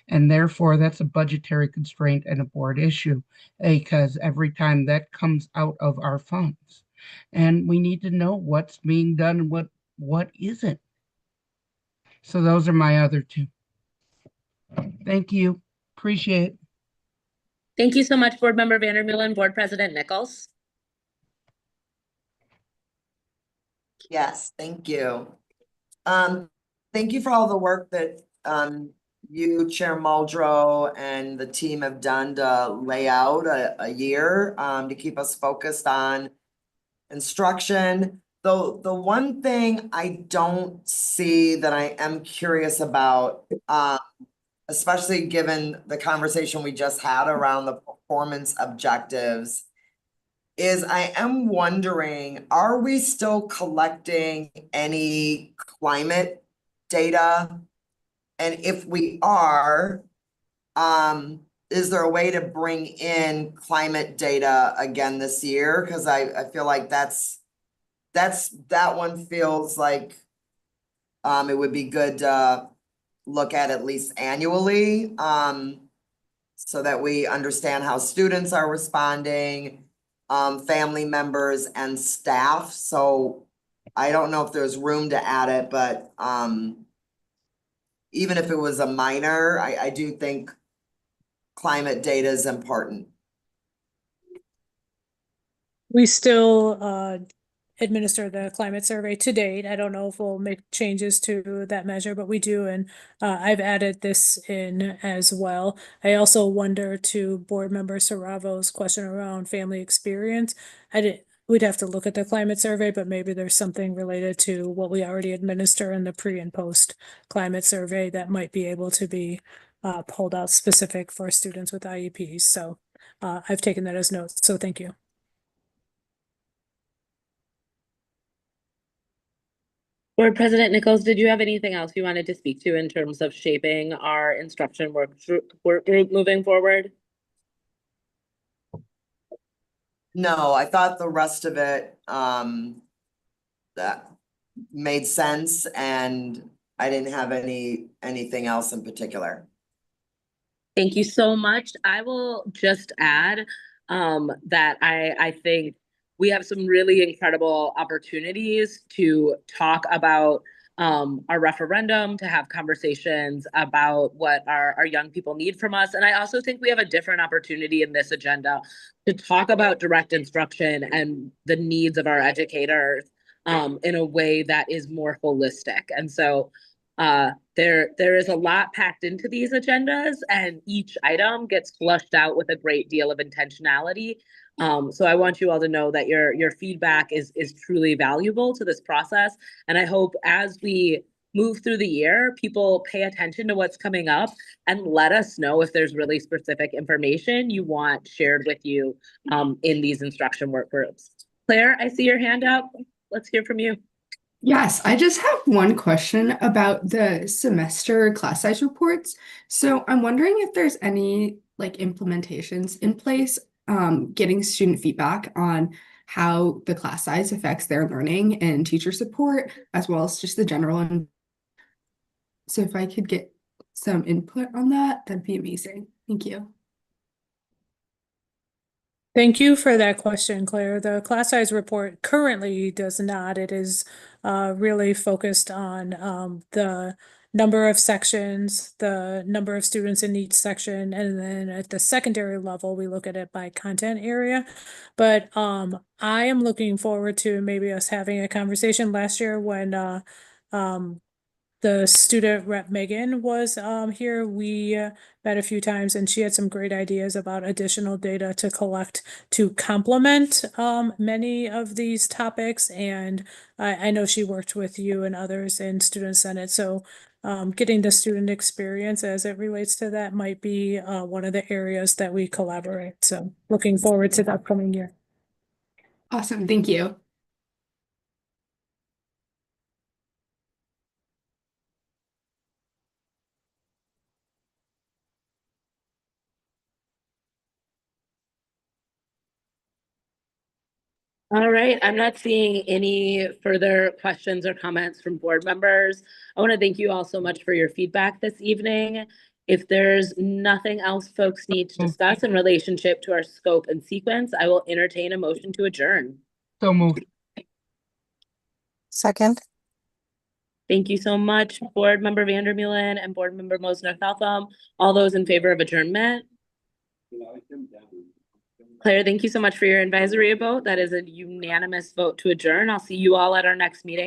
And therefore, that's a budgetary constraint and a board issue, because every time that comes out of our funds. And we need to know what's being done and what isn't. So those are my other two. Thank you. Appreciate it. Thank you so much, Board Member Vandermeulen. Board President Nichols? Yes, thank you. Thank you for all the work that, you, Chair Muldrow, and the team have done to lay out a year, to keep us focused on instruction. the one thing I don't see that I am curious about, especially given the conversation we just had around the performance objectives, is I am wondering, are we still collecting any climate data? And if we are, is there a way to bring in climate data again this year? Because I feel like that one feels like it would be good to look at least annually, so that we understand how students are responding, family members and staff. So I don't know if there's room to add it, but even if it was a minor, I do think climate data is important. We still administer the climate survey to date. I don't know if we'll make changes to that measure, but we do, and I've added this in as well. I also wonder, to Board Member Saravo's question around family experience, we'd have to look at the climate survey, but maybe there's something related to what we already administer in the pre and post climate survey that might be able to be pulled out specific for students with IEPs. So I've taken that as notes, so thank you. Board President Nichols, did you have anything else you wanted to speak to in terms of shaping our instruction work group moving forward? No, I thought the rest of it, that made sense, and I didn't have anything else in particular. Thank you so much. I will just add that I think we have some really incredible opportunities to talk about our referendum, to have conversations about what our young people need from us. And I also think we have a different opportunity in this agenda to talk about direct instruction and the needs of our educators in a way that is more holistic. And so there is a lot packed into these agendas, and each item gets flushed out with a great deal of intentionality. So I want you all to know that your feedback is truly valuable to this process. And I hope as we move through the year, people pay attention to what's coming up and let us know if there's really specific information you want shared with you in these instruction work groups. Claire, I see your hand up. Let's hear from you. Yes, I just have one question about the semester class size reports. So I'm wondering if there's any like implementations in place, getting student feedback on how the class size affects their learning and teacher support, as well as just the general. And so if I could get some input on that, that'd be amazing. Thank you. Thank you for that question, Claire. The class size report currently does not. It is really focused on the number of sections, the number of students in each section, and then at the secondary level, we look at it by content area. But I am looking forward to maybe us having a conversation. Last year when the student rep Megan was here, we met a few times, and she had some great ideas about additional data to collect to complement many of these topics. And I know she worked with you and others in Student Senate. So getting the student experience as it relates to that might be one of the areas that we collaborate. So looking forward to the upcoming year. Awesome. Thank you. All right, I'm not seeing any further questions or comments from board members. I want to thank you all so much for your feedback this evening. If there's nothing else folks need to discuss in relationship to our scope and sequence, I will entertain a motion to adjourn. So moved. Second. Thank you so much, Board Member Vandermeulen and Board Member Mosner-Feltham. All those in favor of adjournment? Claire, thank you so much for your advisory vote. That is a unanimous vote to adjourn. I'll see you all at our next meeting.